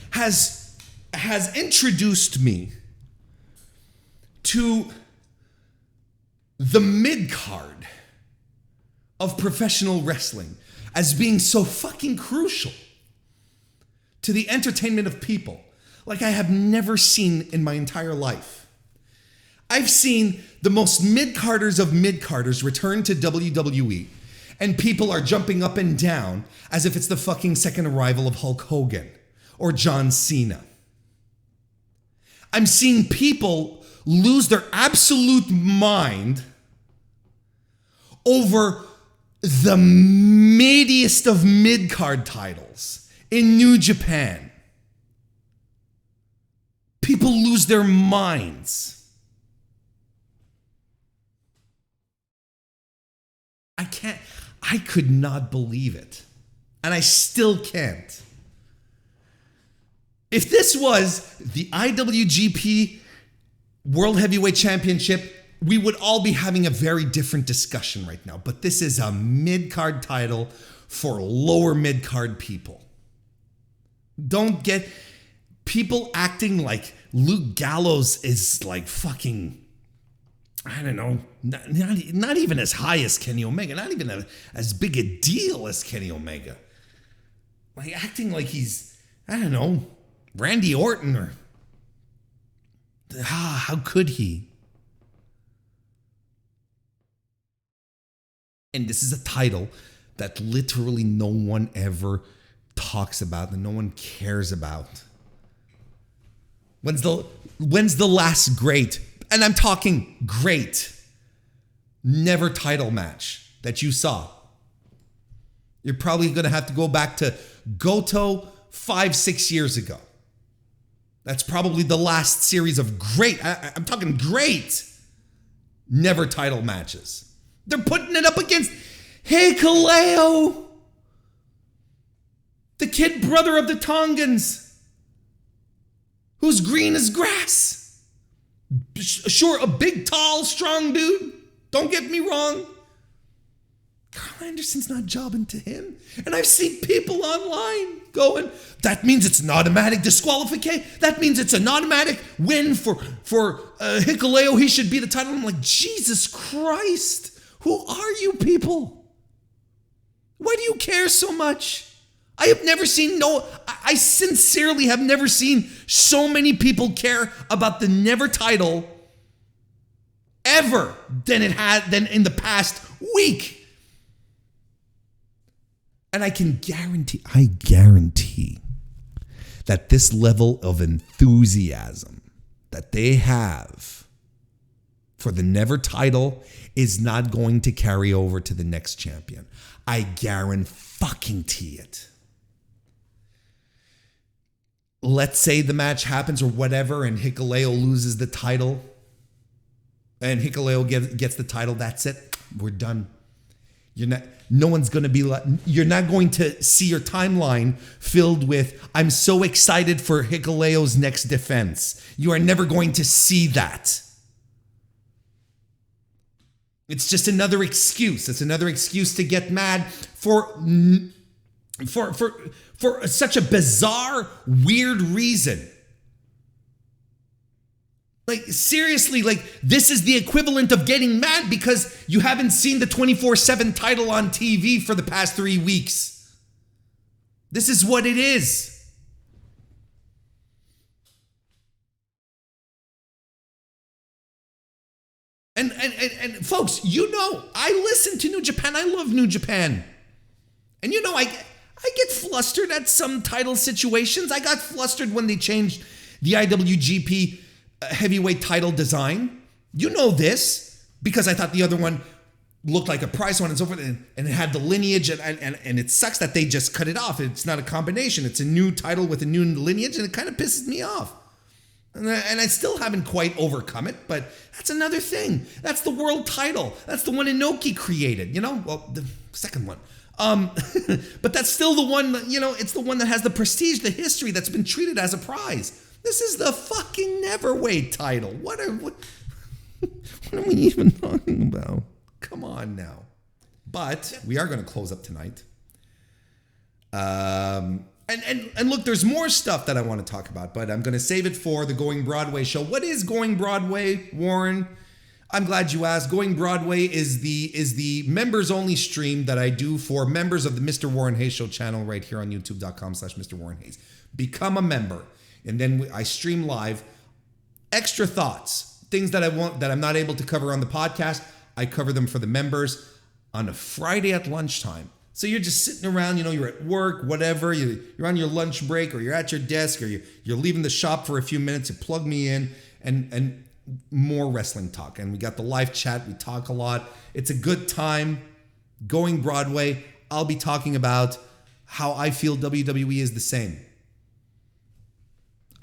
Speaker 1: has introduced me to the mid-card of professional wrestling as being so fucking crucial to the entertainment of people like I have never seen in my entire life. I've seen the most mid-carders of mid-carders return to WWE, and people are jumping up and down as if it's the fucking second arrival of Hulk Hogan or John Cena. I'm seeing people lose their absolute mind over the midiest of mid-card titles in New Japan. People lose their minds. I could not believe it. And I still can't. If this was the IWGP World Heavyweight Championship, we would all be having a very different discussion right now. But this is a mid-card title for lower mid-card people. Don't get people acting like Luke Gallows is like fucking, I don't know, not even as high as Kenny Omega, not even as big a deal as Kenny Omega. Like acting like he's, I don't know, Randy Orton or, how could he? And this is a title that literally no one ever talks about, that no one cares about. When's the last great, and I'm talking great, never title match that you saw? You're probably going to have to go back to Goto 5-6 years ago. That's probably the last series of great, I'm talking great, never title matches. They're putting it up against Hikuleo, the kid brother of the Tongans, who's green as grass. Sure, a big, tall, strong dude. Don't get me wrong. Karl Anderson's not jobbing to him. And I've seen people online going, that means it's an automatic disqualification. That means it's an automatic win for Hikuleo. He should be the title. I'm like, Jesus Christ. Who are you people? Why do you care so much? I sincerely have never seen so many people care about the never title ever than in the past week. And I guarantee that this level of enthusiasm that they have for the never title is not going to carry over to the next champion. I guarantee it. Let's say the match happens or whatever and Hikuleo loses the title and Hikuleo gets the title. That's it. We're done. You're not going to see your timeline filled with, I'm so excited for Hikuleo's next defense. You are never going to see that. It's just another excuse. It's another excuse to get mad for such a bizarre, weird reason. Like, seriously, like, this is the equivalent of getting mad because you haven't seen the 24/7 title on TV for the past 3 weeks. This is what it is. And folks, you know, I listen to New Japan. I love New Japan. And you know, I get flustered at some title situations. I got flustered when they changed the IWGP heavyweight title design. You know this, because I thought the other one looked like a prize one and so forth, and it had the lineage, and it sucks that they just cut it off. It's not a combination. It's a new title with a new lineage, and it kind of pisses me off. And I still haven't quite overcome it, but that's another thing. That's the world title. That's the one Inoki created, you know? Well, the second one. But that's still the one, you know, it's the one that has the prestige, the history that's been treated as a prize. This is the fucking neverweight title. What are we even talking about? Come on now. But we are going to close up tonight. And look, there's more stuff that I want to talk about, but I'm going to save it for the Going Broadway show. What is Going Broadway, Warren? I'm glad you asked. Going Broadway is the members only stream that I do for members of the Mr. Warren Hayes Show channel right here on youtube.com/Mr. Warren Hayes. Become a member. And then I stream live extra thoughts, things that I'm not able to cover on the podcast. I cover them for the members on a Friday at lunchtime. So you're just sitting around, you know, you're at work, whatever, you're on your lunch break, or you're at your desk, or you're leaving the shop for a few minutes. You plug me in, and more wrestling talk. And we got the live chat. We talk a lot. It's a good time. Going Broadway, I'll be talking about how I feel WWE is the same.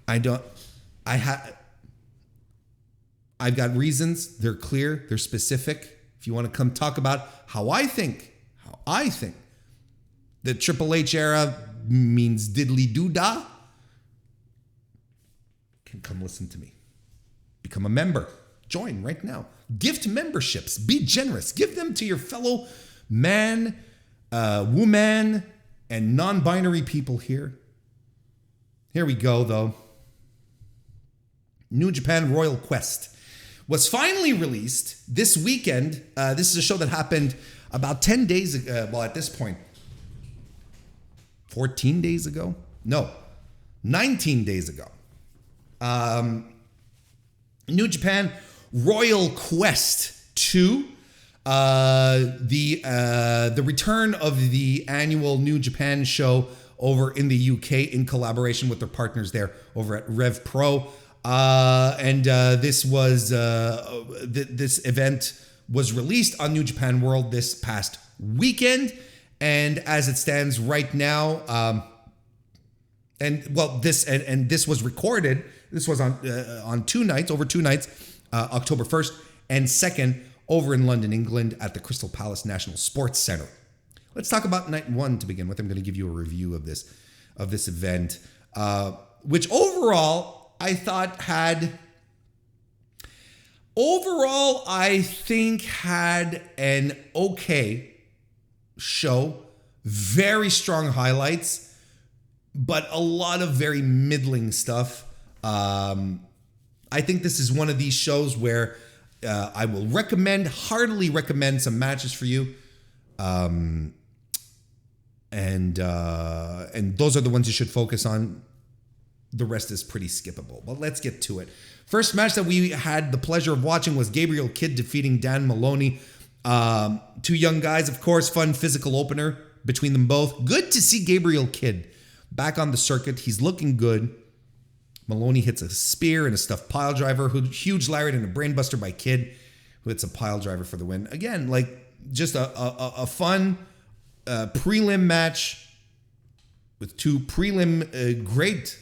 Speaker 1: I've got reasons. They're clear. They're specific. If you want to come talk about how I think The Triple H era means diddly doo dah. Can come listen to me. Become a member. Join right now. Gift memberships. Be generous. Give them to your fellow man, woman, and non-binary people here. Here we go, though. New Japan Royal Quest was finally released this weekend. This is a show that happened about 10 days ago. Well, at this point, 14 days ago? No, 19 days ago. New Japan Royal Quest II. The return of the annual New Japan show over in the UK in collaboration with their partners there over at Rev Pro. This event was released on New Japan World this past weekend. And as it stands right now, this was recorded. This was on 2 nights, over 2 nights, October 1st and 2nd, over in London, England, at the Crystal Palace National Sports Centre. Let's talk about night 1 to begin with. I'm going to give you a review of this event, which overall I think had an okay show, very strong highlights, but a lot of very middling stuff. I think this is one of these shows where I will heartily recommend some matches for you. And those are the ones you should focus on. The rest is pretty skippable, but let's get to it. First match that we had the pleasure of watching was Gabriel Kidd defeating Dan Maloney. 2 young guys, of course, fun physical opener between them both. Good to see Gabriel Kidd back on the circuit. He's looking good. Maloney hits a spear and a stuffed pile driver, huge lariat and a brainbuster by Kidd, who hits a pile driver for the win. Again, like just a fun prelim match with 2 prelim great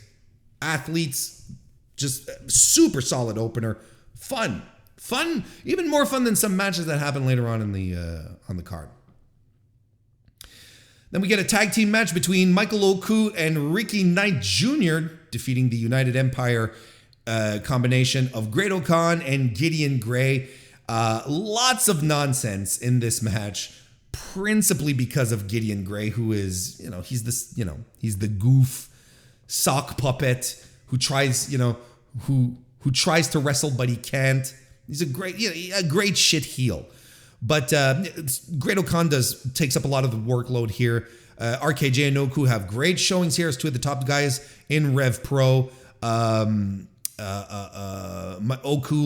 Speaker 1: athletes. Just super solid opener. Fun, even more fun than some matches that happen later on in the card. Then we get a tag team match between Michael Oku and Ricky Knight Jr., defeating the United Empire combination of Great O'Khan and Gideon Gray. Lots of nonsense in this match, principally because of Gideon Gray, who is, he's the goof sock puppet who tries, who tries to wrestle but he can't. He's a great shit heel. But Great O'Khan takes up a lot of the workload here. RKJ and Oku have great showings here as 2 of the top guys in Rev Pro. Oku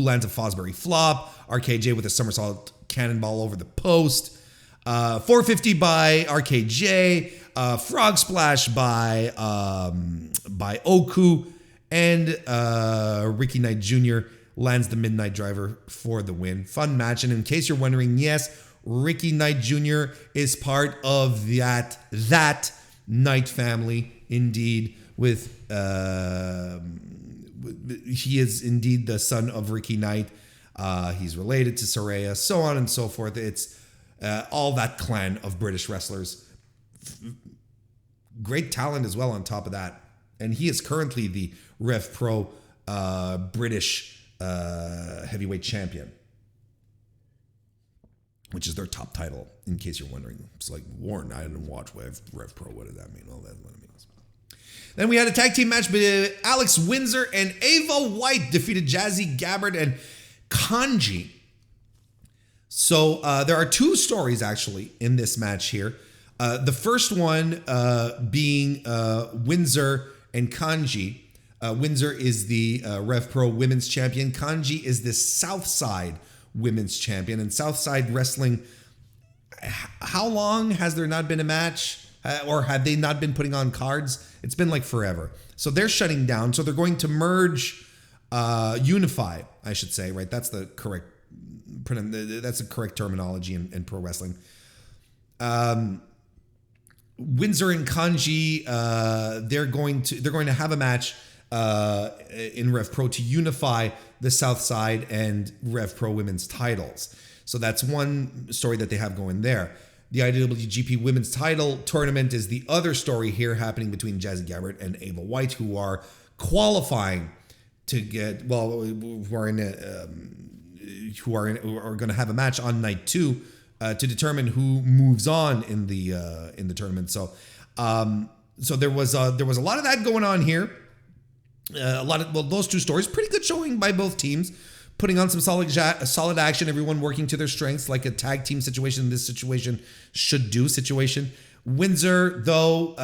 Speaker 1: lands a Fosbury flop. RKJ with a somersault cannonball over the post. 450 by RKJ. Frog splash by Oku. And Ricky Knight Jr. lands the Midnight Driver for the win. Fun match. And in case you're wondering, yes, Ricky Knight Jr. is part of that Knight family, indeed. He is indeed the son of Ricky Knight. He's related to Saraya, so on and so forth. It's all that clan of British wrestlers. Great talent as well on top of that. And he is currently the Rev Pro British heavyweight champion, which is their top title, in case you're wondering. It's like, Warren, I didn't watch Rev Pro. What does that mean? All that what it means. Then we had a tag team match between Alex Windsor and Ava White defeated Jazzy Gabbard and Kanji. So there are 2 stories actually in this match here. The first one being Windsor and Kanji. Windsor is the Rev Pro Women's Champion. Kanji is the Southside Women's Champion. And Southside Wrestling, how long has there not been a match? Or have they not been putting on cards? It's been like forever. So they're shutting down. So they're going to merge, unify, I should say, right? That's the correct terminology in pro wrestling. Windsor and Kanji, they're going to have a match in Rev Pro to unify the Southside and Rev Pro women's titles. So that's one story that they have going there. The IWGP Women's Title Tournament is the other story here happening between Jazzy Gabbert and Ava White, who are qualifying to get who are going to have a match on night 2 to determine who moves on in the tournament. So there was a lot of that going on here. Those two stories, pretty good showing by both teams, putting on some solid action. Everyone working to their strengths, like a tag team situation. This situation should do. Windsor though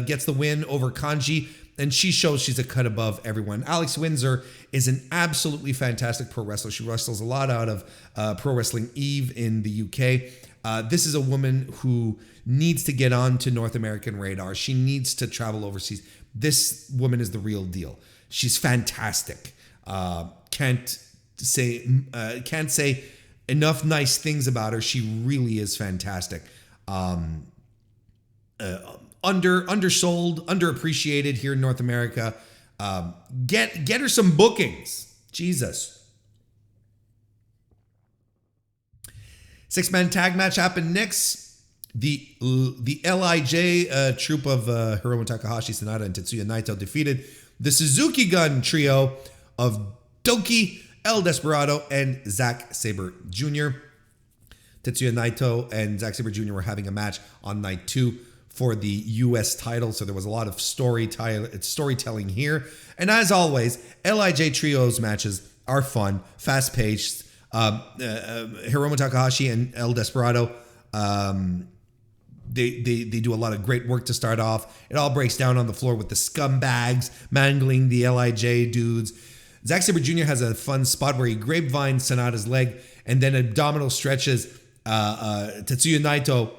Speaker 1: gets the win over Kanji, and she shows she's a cut above everyone. Alex Windsor is an absolutely fantastic pro wrestler. She wrestles a lot out of Pro Wrestling Eve in the UK. This is a woman who needs to get on to North American radar. She needs to travel overseas. This woman is the real deal. She's fantastic. Can't say enough nice things about her. She really is fantastic. Undersold, underappreciated here in North America. Get her some bookings. Jesus. 6-man tag match happened next. The LIJ troupe of Hiromu Takahashi, Sanada, and Tetsuya Naito defeated the Suzuki Gun trio of Doki, El Desperado, and Zack Sabre Jr. Tetsuya Naito and Zack Sabre Jr. were having a match on night 2 for the U.S. title, so there was a lot of storytelling here. And as always, LIJ trios matches are fun, fast-paced. Hiromu Takahashi and El Desperado, they do a lot of great work to start off. It all breaks down on the floor with the scumbags mangling the LIJ dudes. Zack Sabre Jr. has a fun spot where he grapevines Sanada's leg and then abdominal stretches Tetsuya Naito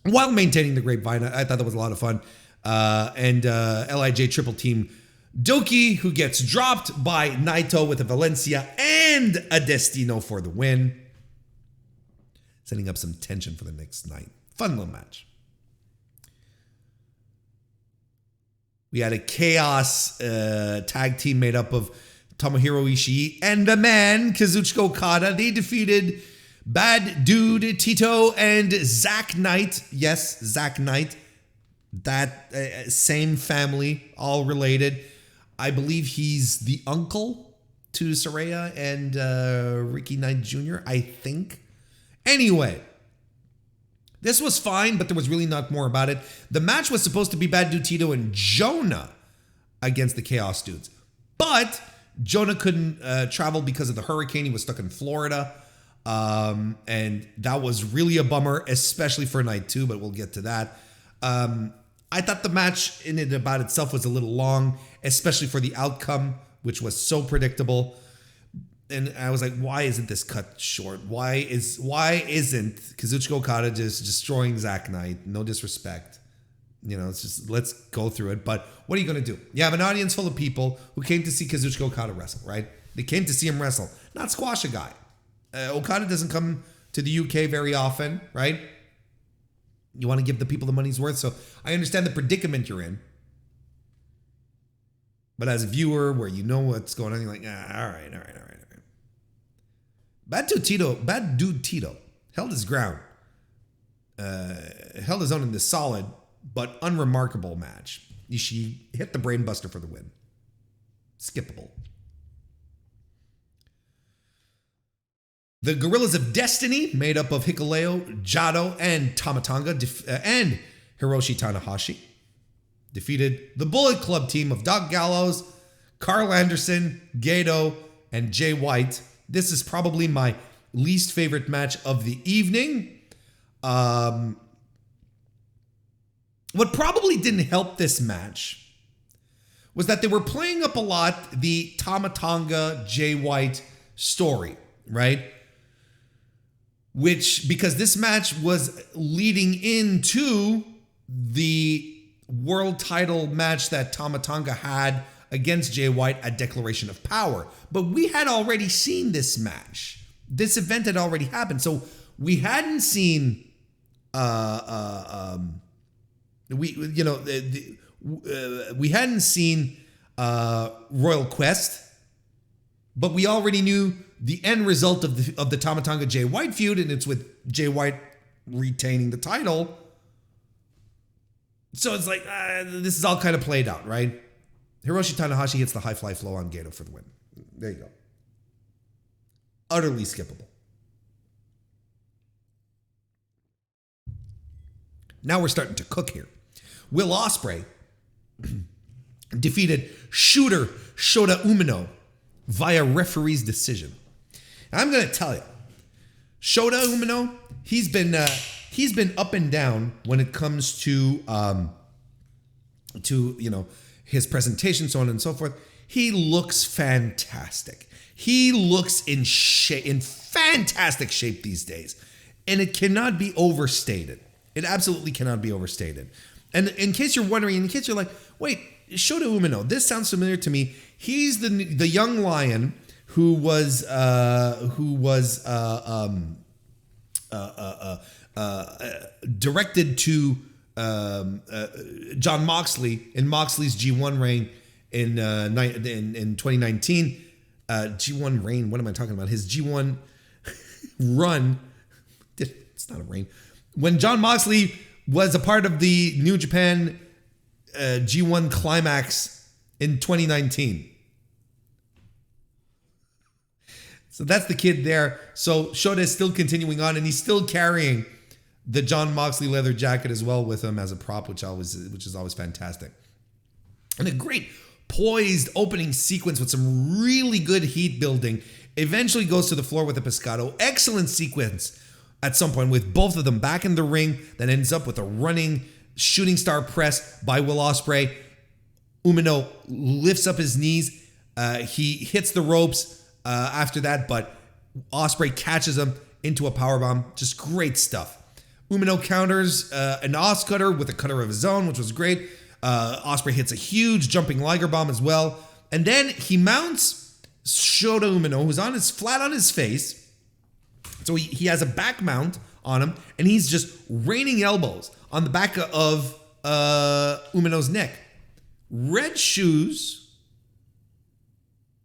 Speaker 1: while maintaining the grapevine. I thought that was a lot of fun. And LIJ triple team Doki, who gets dropped by Naito with a Valencia and a Destino for the win. Setting up some tension for the next night. Fun little match. We had a chaos tag team made up of Tomohiro Ishii and the man, Kazuchika Okada. They defeated Bad Dude Tito and Zack Knight. Yes, Zack Knight. That same family, all related. I believe he's the uncle to Saraya and Ricky Knight Jr., I think. Anyway, this was fine, but there was really not more about it. The match was supposed to be Bad Dude Tito and Jonah against the Chaos Dudes. But Jonah couldn't travel because of the hurricane. He was stuck in Florida. And that was really a bummer, especially for night 2, but we'll get to that. I thought the match in and about itself was a little long, especially for the outcome, which was so predictable. And I was like, why isn't this cut short? Why isn't Kazuchika Okada just destroying Zack Knight? No disrespect. Let's go through it. But what are you going to do? You have an audience full of people who came to see Kazuchika Okada wrestle, right? They came to see him wrestle, not squash a guy. Okada doesn't come to the UK very often, right? You want to give the people the money's worth. So I understand the predicament you're in. But as a viewer, where you know what's going on, you're like, all right. Bad Dude Tito held his ground. Held his own in this solid but unremarkable match. Ishii hit the brainbuster for the win. Skippable. The Gorillas of Destiny, made up of Hikuleo, Jado, and Tamatanga, and Hiroshi Tanahashi, defeated the Bullet Club team of Doc Gallows, Karl Anderson, Gato, and Jay White. This is probably my least favorite match of the evening. What probably didn't help this match was that they were playing up a lot the Tamatanga Jay White story, right? Because this match was leading into the world title match that Tamatanga had against Jay White at Declaration of Power. But we had already seen this match. This event had already happened. So we hadn't seen we hadn't seen Royal Quest, but we already knew the end result of the Tamatanga Jay White feud, and it's with Jay White retaining the title. So it's like, this is all kind of played out, right? Hiroshi Tanahashi hits the high fly flow on Gedo for the win. There you go. Utterly skippable. Now we're starting to cook here. Will Ospreay defeated shooter Shota Umino via referee's decision. And I'm going to tell you, Shota Umino, he's been up and down when it comes to his presentation, so on and so forth. He looks fantastic. He looks in fantastic shape these days, and it cannot be overstated. It absolutely cannot be overstated. And in case you're wondering, in case you're like, wait, Shota Umino, this sounds familiar to me. He's the young lion who was directed to John Moxley in Moxley's G1 reign in 2019. G1 reign, what am I talking about? His G1 run. It's not a reign. When John Moxley was a part of the New Japan G1 Climax in 2019. So that's the kid there. So Shota is still continuing on, and he's still carrying the John Moxley leather jacket as well with him as a prop, which is always fantastic. And a great poised opening sequence with some really good heat building. Eventually goes to the floor with a Pescado. Excellent sequence at some point with both of them back in the ring. That ends up with a running shooting star press by Will Ospreay. Umino lifts up his knees. He hits the ropes after that, but Ospreay catches him into a powerbomb. Just great stuff. Umino counters an Os cutter with a cutter of his own, which was great. Ospreay hits a huge jumping Liger bomb as well. And then he mounts Shota Umino, who's flat on his face. So he has a back mount on him, and he's just raining elbows on the back of Umino's neck. Red Shoes,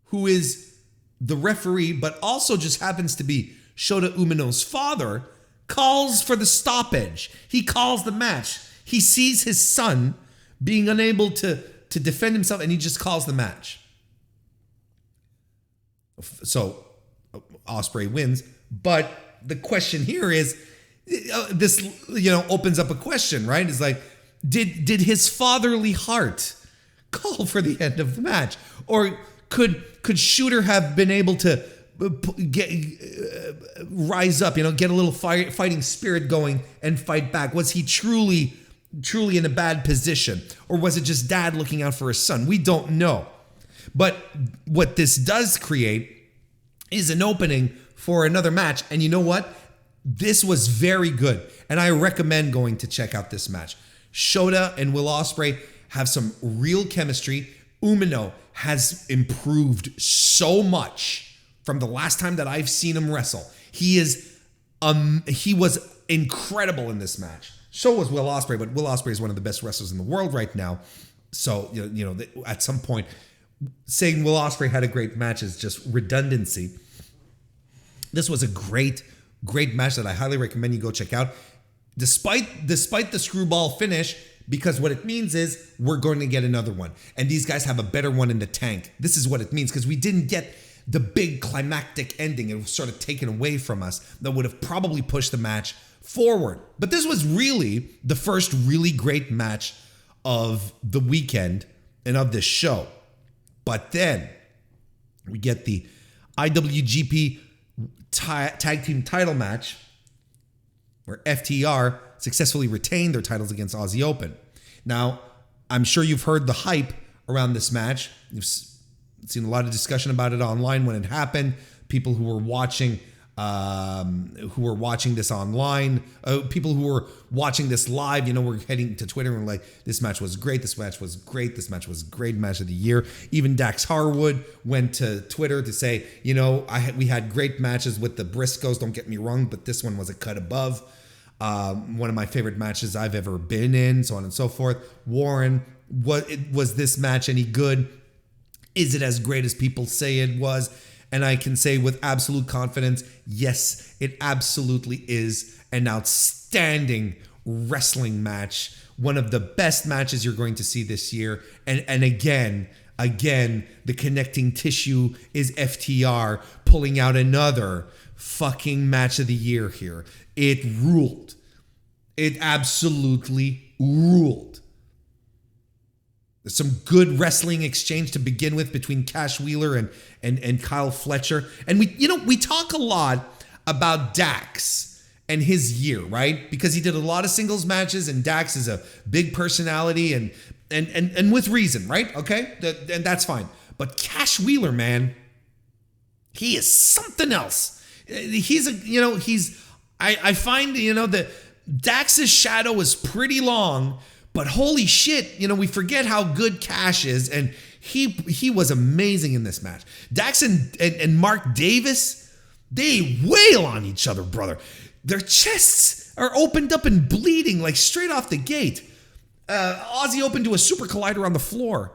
Speaker 1: who is the referee, but also just happens to be Shota Umino's father, calls for the stoppage. He calls the match. He sees his son being unable to defend himself, and he just calls the match. So Ospreay wins. But the question here is, this opens up a question, right? It's like, did his fatherly heart call for the end of the match, or could Shooter have been able to rise up, get a little fighting spirit going and fight back? Was he truly in a bad position, or was it just dad looking out for his son? We don't know. But what this does create is an opening for another match. And you know what? This was very good. And I recommend going to check out this match. Shota and Will Ospreay have some real chemistry. Umino has improved so much from the last time that I've seen him wrestle. He was incredible in this match. So was Will Ospreay, but Will Ospreay is one of the best wrestlers in the world right now. So, at some point, saying Will Ospreay had a great match is just redundancy. This was a great match that I highly recommend you go check out. Despite the screwball finish, because what it means is we're going to get another one. And these guys have a better one in the tank. This is what it means, because we didn't get the big climactic ending. It was sort of taken away from us that would have probably pushed the match forward. But this was really the first really great match of the weekend and of this show. But then we get the IWGP tag team title match where FTR successfully retained their titles against Aussie Open. Now, I'm sure you've heard the hype around this match. You've seen a lot of discussion about it online when it happened. People who were watching this online, people who were watching this live, were heading to Twitter and like, this match was great, this match was great, this match was great match of the year. Even Dax Harwood went to Twitter to say, we had great matches with the Briscoes, don't get me wrong, but this one was a cut above. One of my favorite matches I've ever been in, so on and so forth. Warren, was this match any good? Is it as great as people say it was? And I can say with absolute confidence, yes, it absolutely is an outstanding outstanding wrestling match. One of the best matches you're going to see this year. And again, the connecting tissue is FTR pulling out another fucking match of the year here. It ruled. It absolutely ruled. There's some good wrestling exchange to begin with between Cash Wheeler and Kyle Fletcher. And we talk a lot about Dax and his year, right? Because he did a lot of singles matches, and Dax is a big personality and with reason, right? Okay? And that's fine. But Cash Wheeler, man, he is something else. I find, that Dax's shadow is pretty long, but holy shit, we forget how good Cash is, and he was amazing in this match. Dax and Mark Davis, they wail on each other, brother. Their chests are opened up and bleeding like straight off the gate. Aussie opened to a super collider on the floor.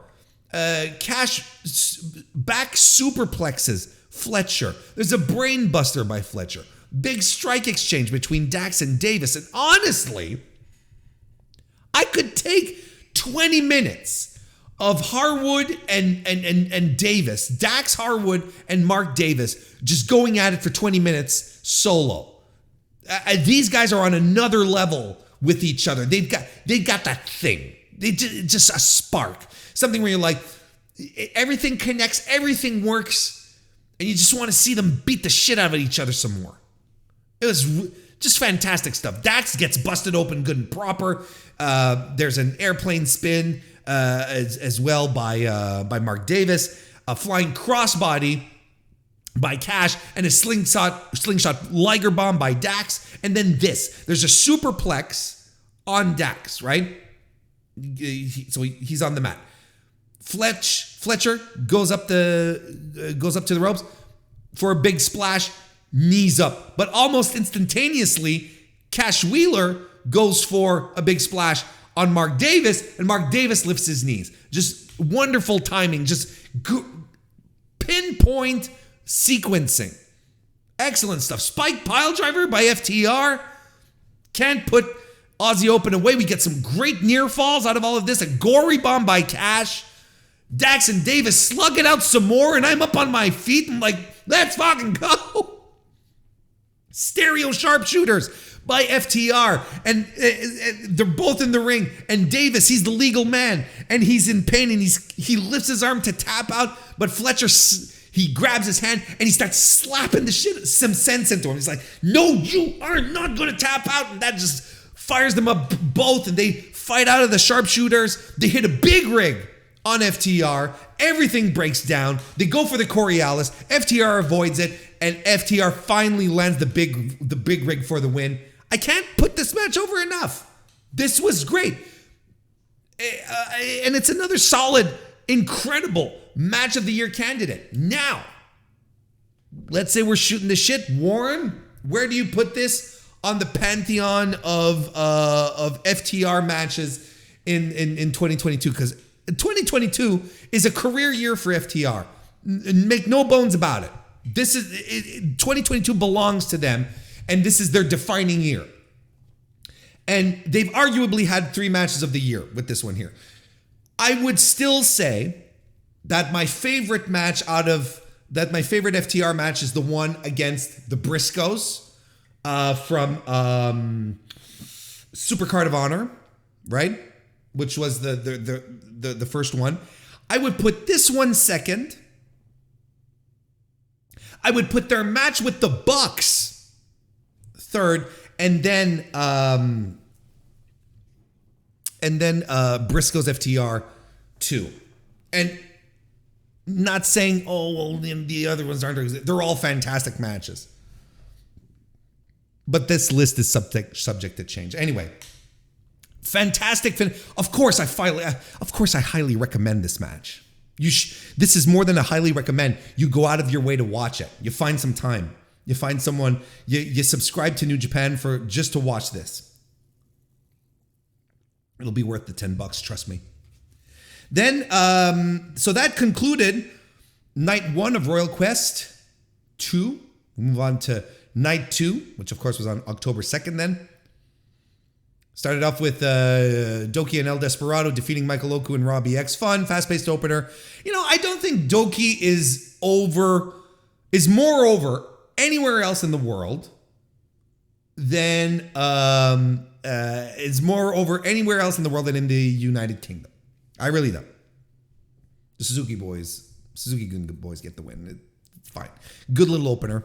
Speaker 1: Cash back superplexes Fletcher. There's a brain buster by Fletcher. Big strike exchange between Dax and Davis. And honestly, I could take 20 minutes of Harwood and Davis, Dax Harwood and Mark Davis, just going at it for 20 minutes solo. These guys are on another level with each other. They've got that thing. Just a spark. Something where you're like, everything connects, everything works, and you just want to see them beat the shit out of each other some more. It was just fantastic stuff. Dax gets busted open good and proper. There's an airplane spin as well by Mark Davis. A flying crossbody by Cash, and a slingshot Liger bomb by Dax. And then there's a superplex on Dax, right? So he's on the mat. Fletcher goes up to the ropes for a big splash, knees up. But almost instantaneously, Cash Wheeler goes for a big splash on Mark Davis, and Mark Davis lifts his knees. Just wonderful timing, just pinpoint sequencing. Excellent stuff. Spike piledriver by FTR. Can't put Aussie Open away. We get some great near falls out of all of this. A gory bomb by Cash. Dax and Davis slug it out some more, and I'm up on my feet and like, let's fucking go. Stereo sharpshooters by FTR, and they're both in the ring, and Davis, he's the legal man, and he's in pain, and he lifts his arm to tap out, but Fletcher, he grabs his hand and he starts slapping the shit, some sense into him. He's like, no, you are not going to tap out. And that just fires them up both, and they fight out of the sharpshooters. They hit a big rig on FTR. Everything breaks down. They go for the Coriolis. FTR avoids it, and FTR finally lands the big rig for the win. I can't put this match over enough. This was great. And it's another solid, incredible match of the year candidate. Now, let's say we're shooting the shit. Warren, where do you put this on the pantheon of FTR matches in 2022? Because 2022 is a career year for FTR. Make no bones about it. 2022 belongs to them, and this is their defining year. And they've arguably had 3 matches of the year with this one here. I would still say that my favorite FTR match is the one against the Briscoes from Supercard of Honor, right? Which was the first one. I would put this one second. I would put their match with the Bucks third, and then Briscoes FTR 2. And not saying, oh, well, the other ones aren't. They're all fantastic matches. But this list is subject to change. Anyway, fantastic. Of course, I highly recommend this match. This is more than a highly recommend. You go out of your way to watch it. You find some time. You find someone. You subscribe to New Japan just to watch this. It'll be worth the $10. Trust me. Then, so that concluded night 1 of Royal Quest II. We move on to night 2, which of course was on October 2nd then. Started off with Doki and El Desperado defeating Michael Oku and Robbie X. Fun, fast-paced opener. I don't think Doki is more over anywhere else in the world than than in the United Kingdom. I really don't. The Suzuki Gun boys get the win. It's fine. Good little opener.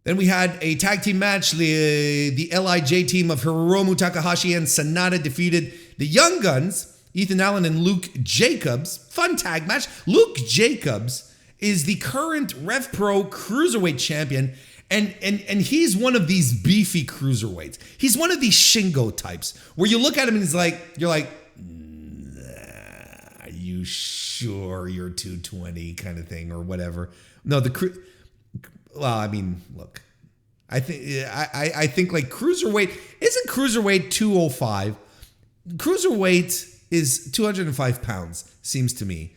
Speaker 1: Then we had a tag team match. The LIJ team of Hiromu Takahashi and Sanada defeated the Young Guns, Ethan Allen and Luke Jacobs. Fun tag match. Luke Jacobs is the current Rev Pro Cruiserweight champion, and he's one of these beefy cruiserweights. He's one of these Shingo types where you look at him and you're like, nah, are you sure you're 220 kind of thing or whatever? No, well, I mean, look, I think like cruiserweight, isn't cruiserweight 205? Cruiserweight is 205 pounds, seems to me.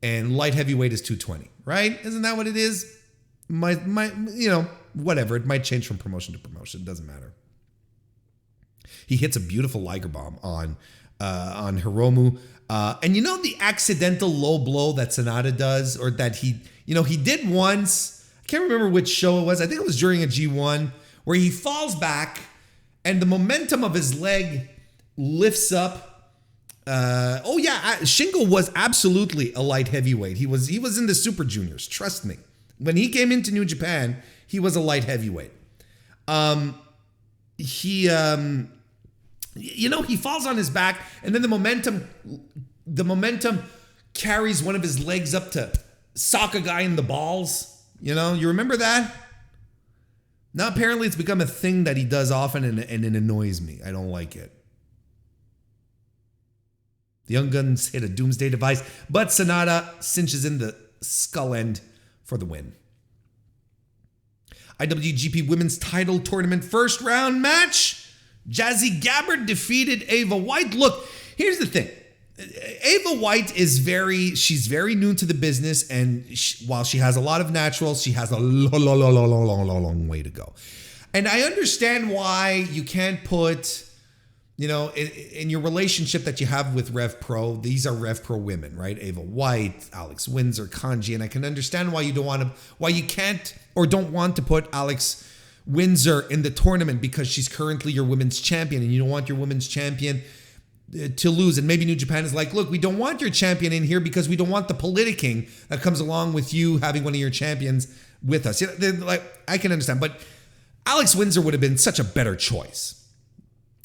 Speaker 1: And light heavyweight is 220, right? Isn't that what it is? Whatever. It might change from promotion to promotion. Doesn't matter. He hits a beautiful Liger bomb on Hiromu. And the accidental low blow that Sanada does, or that he did once. I can't remember which show it was. I think it was during a G1 where he falls back and the momentum of his leg lifts up. Shingo was absolutely a light heavyweight. He was in the Super Juniors. Trust me. When he came into New Japan, he was a light heavyweight. He falls on his back and then the momentum carries one of his legs up to sock a guy in the balls. You remember that? Now, apparently it's become a thing that he does often and it annoys me. I don't like it. The Young Guns hit a Doomsday device, but Sanada cinches in the skull end for the win. IWGP Women's Title Tournament first round match. Jazzy Gabbard defeated Ava White. Look, here's the thing. Ava White she's very new to the business, and while she has a lot of naturals, she has a long way to go. And I understand why you can't put, in your relationship that you have with Rev Pro, these are Rev Pro women, right? Ava White, Alex Windsor, Kanji, and I can understand why you can't or don't want to put Alex Windsor in the tournament because she's currently your women's champion, and you don't want your women's champion to lose. And maybe New Japan is like, look, we don't want your champion in here because we don't want the politicking that comes along with you having one of your champions with us. I can understand, but Alex Windsor would have been such a better choice,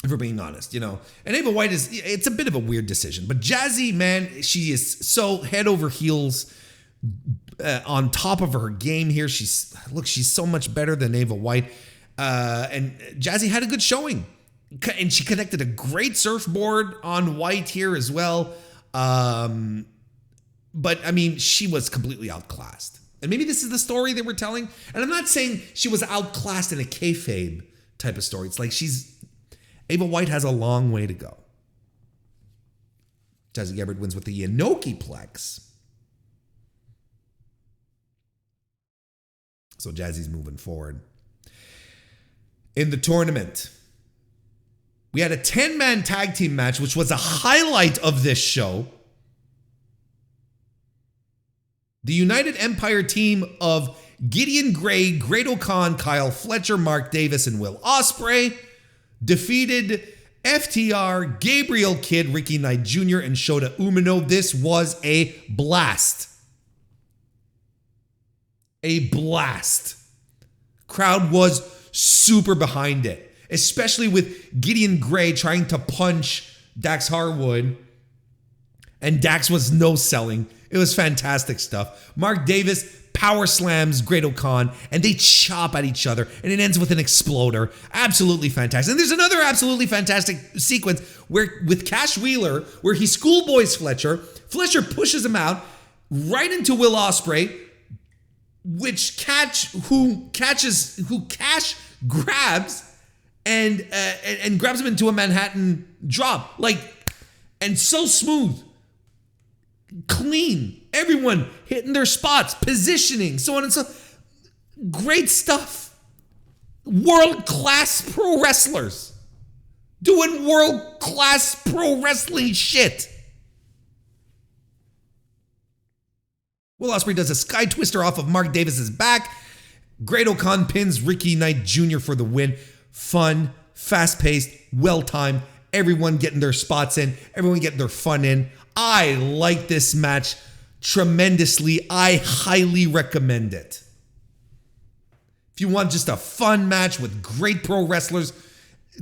Speaker 1: if we're being honest, And Ava White it's a bit of a weird decision, but Jazzy, man, she is so head over heels on top of her game here. She's so much better than Ava White. And Jazzy had a good showing. And she connected a great surfboard on White here as well. But I mean, she was completely outclassed. And maybe this is the story that we're telling. And I'm not saying she was outclassed in a kayfabe type of story. It's like Ava White has a long way to go. Jazzy Gabbard wins with the Inoki Plex. So Jazzy's moving forward. In the tournament, we had a 10-man tag team match, which was a highlight of this show. The United Empire team of Gideon Gray, Great Khan, Kyle Fletcher, Mark Davis, and Will Ospreay defeated FTR, Gabriel Kidd, Ricky Knight Jr., and Shota Umino. This was a blast. A blast. Crowd was super behind it, especially with Gideon Gray trying to punch Dax Harwood, and Dax was no selling. It was fantastic stuff. Mark Davis power slams Great Khan, and they chop at each other, and it ends with an exploder. Absolutely fantastic. And there's another absolutely fantastic sequence with Cash Wheeler, where he schoolboys Fletcher. Fletcher pushes him out right into Will Ospreay, which Cash grabs and grabs him into a Manhattan drop, and so smooth, clean, everyone hitting their spots, positioning, so on and so. Great stuff. World-class pro wrestlers. doing world-class pro wrestling shit. Will Ospreay does a sky twister off of Mark Davis's back. Great O'Khan pins Ricky Knight Jr. for the win. Fun, fast-paced, well-timed. Everyone getting their spots in. Everyone getting their fun in. I like this match tremendously. I highly recommend it. If you want just a fun match with great pro wrestlers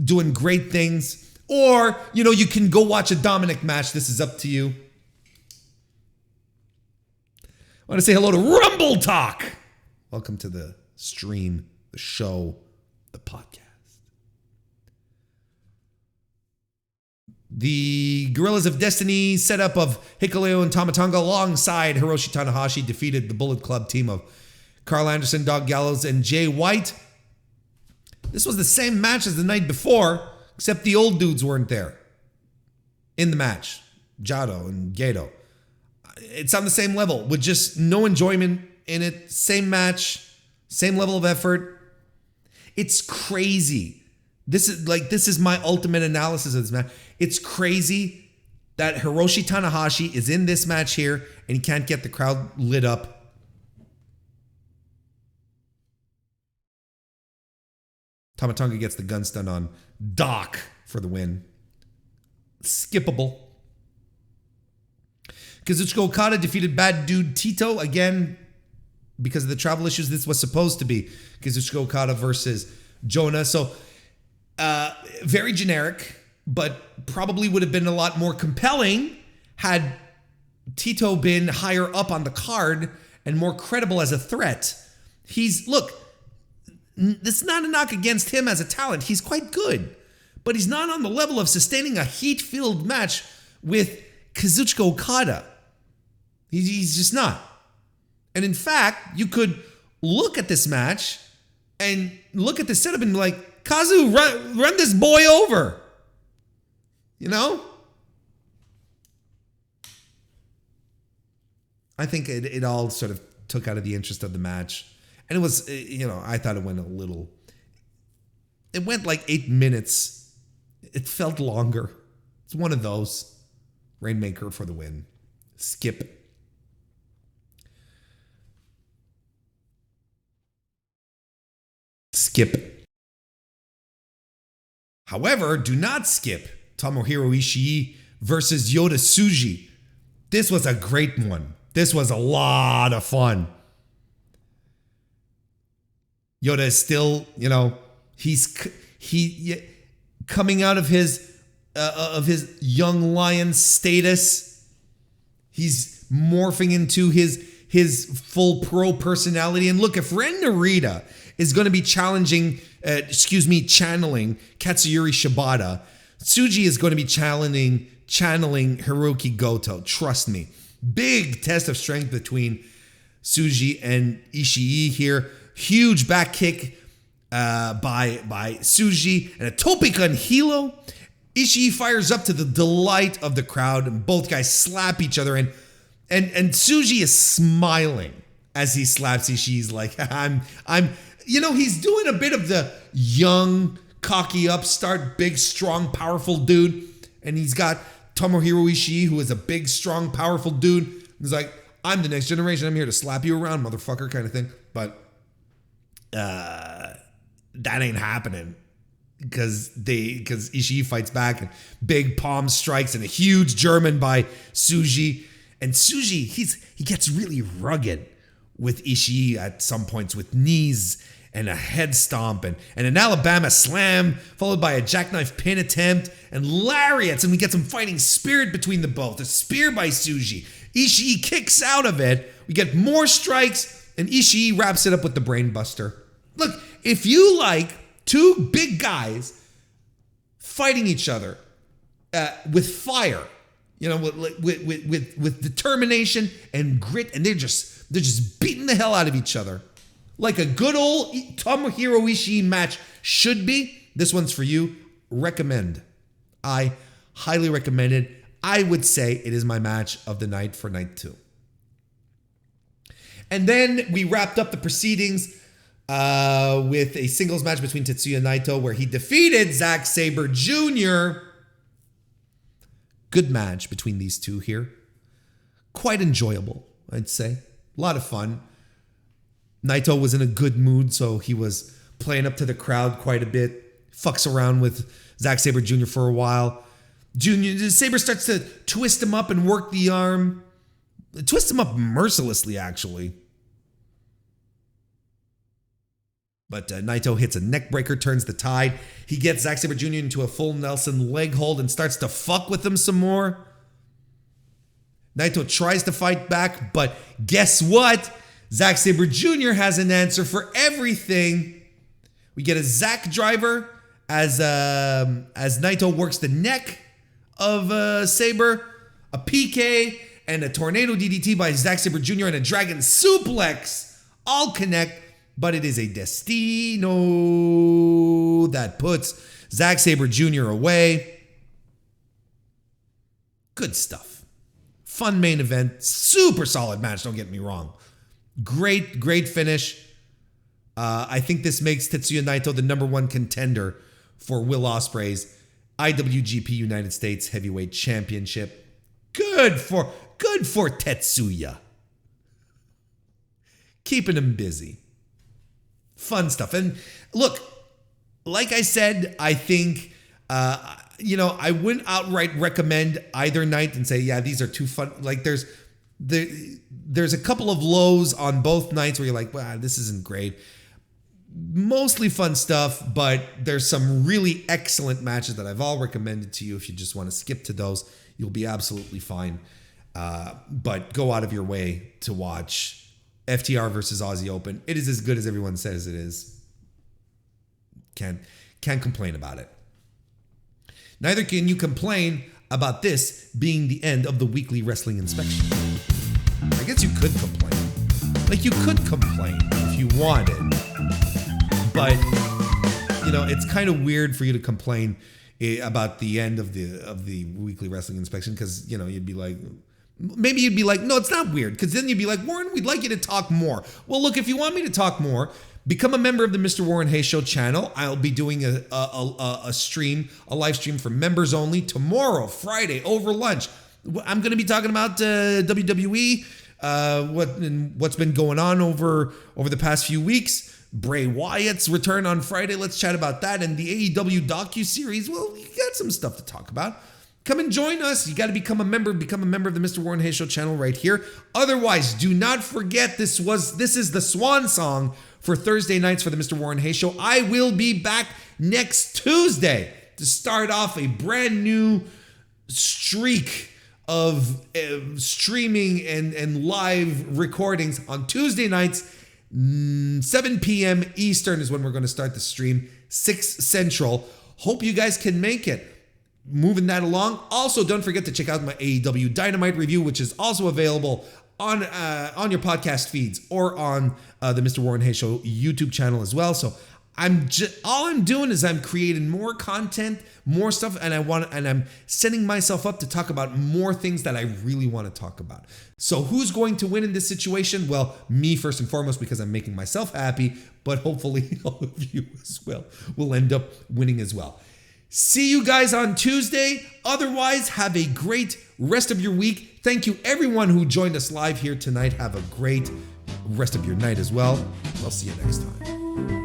Speaker 1: doing great things, or, you can go watch a Dominic match. This is up to you. I want to say hello to Rumble Talk. Welcome to the stream, the show, the podcast. The Guerrillas of Destiny setup of Hikuleo and Tama Tonga alongside Hiroshi Tanahashi defeated the Bullet Club team of Karl Anderson, Dog Gallows, and Jay White. This was the same match as the night before, except the old dudes weren't there in the match. Jado and Gato. It's on the same level with just no enjoyment in it. Same match, same level of effort. It's crazy. This is my ultimate analysis of this match. It's crazy that Hiroshi Tanahashi is in this match here and he can't get the crowd lit up. Tama Tonga gets the gun stun on Doc for the win. Skippable. Kazuchika Okada defeated Bad Dude Tito again because of the travel issues. This was supposed to be Kazuchika Okada versus Jonah. So very generic, but probably would have been a lot more compelling had Tito been higher up on the card and more credible as a threat. This is not a knock against him as a talent. He's quite good, but he's not on the level of sustaining a heat-filled match with Kazuchika Okada. He's just not. And in fact, you could look at this match and look at the setup and be like, Kazu, run this boy over. I think it all sort of took out of the interest of the match. And it was, I thought it went it went like 8 minutes. It felt longer. It's one of those. Rainmaker for the win. Skip. However, do not skip Tomohiro Ishii versus Yota Tsuji. This was a great one. This was a lot of fun. Yota is still, he's coming out of his young lion status. He's morphing into his full pro personality. And look, if Ren Narita is going to be channeling Katsuyori Shibata, Tsuji is going to be channeling Hiroki Goto. Trust me. Big test of strength between Tsuji and Ishii here. Huge back kick by Tsuji and a tope con hilo. Ishii fires up to the delight of the crowd, and both guys slap each other. And Tsuji is smiling as he slaps Ishii. He's like, he's doing a bit of the young, cocky upstart, big, strong, powerful dude. And he's got Tomohiro Ishii, who is a big, strong, powerful dude. He's like, I'm the next generation. I'm here to slap you around, motherfucker, kind of thing. But that ain't happening because Ishii fights back and big palm strikes and a huge German by Tsuji. And Tsuji, he gets really rugged with Ishii at some points with knees and a head stomp and an Alabama slam followed by a jackknife pin attempt and lariats, and we get some fighting spirit between the both. A spear by Tsuji. Ishii kicks out of it. We get more strikes and Ishii wraps it up with the brain buster. Look, if you like two big guys fighting each other with fire, with determination and grit, and they're just beating the hell out of each other, like a good old Tomohiro Ishii match should be. This one's for you. Recommend. I highly recommend it. I would say it is my match of the night for night 2. And then we wrapped up the proceedings with a singles match between Tetsuya Naito where he defeated Zack Sabre Jr. Good match between these two here. Quite enjoyable, I'd say. A lot of fun. Naito was in a good mood, so he was playing up to the crowd quite a bit. Fucks around with Zack Sabre Jr. for a while. Sabre starts to twist him up and work the arm. Twist him up mercilessly, actually. But Naito hits a neck breaker, turns the tide. He gets Zack Sabre Jr. into a full Nelson leg hold and starts to fuck with him some more. Naito tries to fight back, but guess what? Zack Sabre Jr. has an answer for everything. We get a Zack driver as Naito works the neck of Sabre, a PK, and a tornado DDT by Zack Sabre Jr. and a dragon suplex all connect, but it is a Destino that puts Zack Sabre Jr. away. Good stuff. Fun main event. Super solid match, don't get me wrong. Great finish. I think this makes Tetsuya Naito the #1 contender for Will Ospreay's IWGP United States Heavyweight Championship. Good for Tetsuya. Keeping him busy. Fun stuff. And look, like I said, I think, I wouldn't outright recommend either night and say, yeah, these are too fun. Like there's a couple of lows on both nights where you're like, wow, this isn't great. Mostly fun stuff, but there's some really excellent matches that I've all recommended to you. If you just want to skip to those, you'll be absolutely fine. But go out of your way to watch FTR versus Aussie Open. It is as good as everyone says it is. Can't complain about it. Neither can you complain about this being the end of the weekly wrestling inspection. I guess you could complain. Like you could complain if you wanted. But, it's kind of weird for you to complain about the end of the weekly wrestling inspection because, you'd be like, maybe you'd be like, no, it's not weird. Because then you'd be like, Warren, we'd like you to talk more. Well, look, if you want me to talk more, become a member of the Mr. Warren Hayes Show channel. I'll be doing a live stream for members only tomorrow, Friday, over lunch. I'm going to be talking about WWE, what's been going on over the past few weeks. Bray Wyatt's return on Friday. Let's chat about that. And the AEW docuseries. Well, you got some stuff to talk about. Come and join us. You got to become a member. Become a member of the Mr. Warren Hayes Show channel right here. Otherwise, do not forget this is the swan song for Thursday nights for the Mr. Warren Hayes Show. I will be back next Tuesday to start off a brand new streak of streaming and live recordings on Tuesday nights. 7 p.m. Eastern is when we're going to start the stream. 6 Central. Hope you guys can make it. Moving that along. Also, don't forget to check out my AEW Dynamite review, which is also available on your podcast feeds or on the Mr. Warren Hayes Show YouTube channel as well. So all I'm doing is I'm creating more content, more stuff, and I'm setting myself up to talk about more things that I really want to talk about. So who's going to win in this situation? Well, me first and foremost, because I'm making myself happy, but hopefully all of you as well will end up winning as well. See you guys on Tuesday. Otherwise, have a great rest of your week. Thank you everyone who joined us live here tonight. Have a great rest of your night as well. I'll see you next time.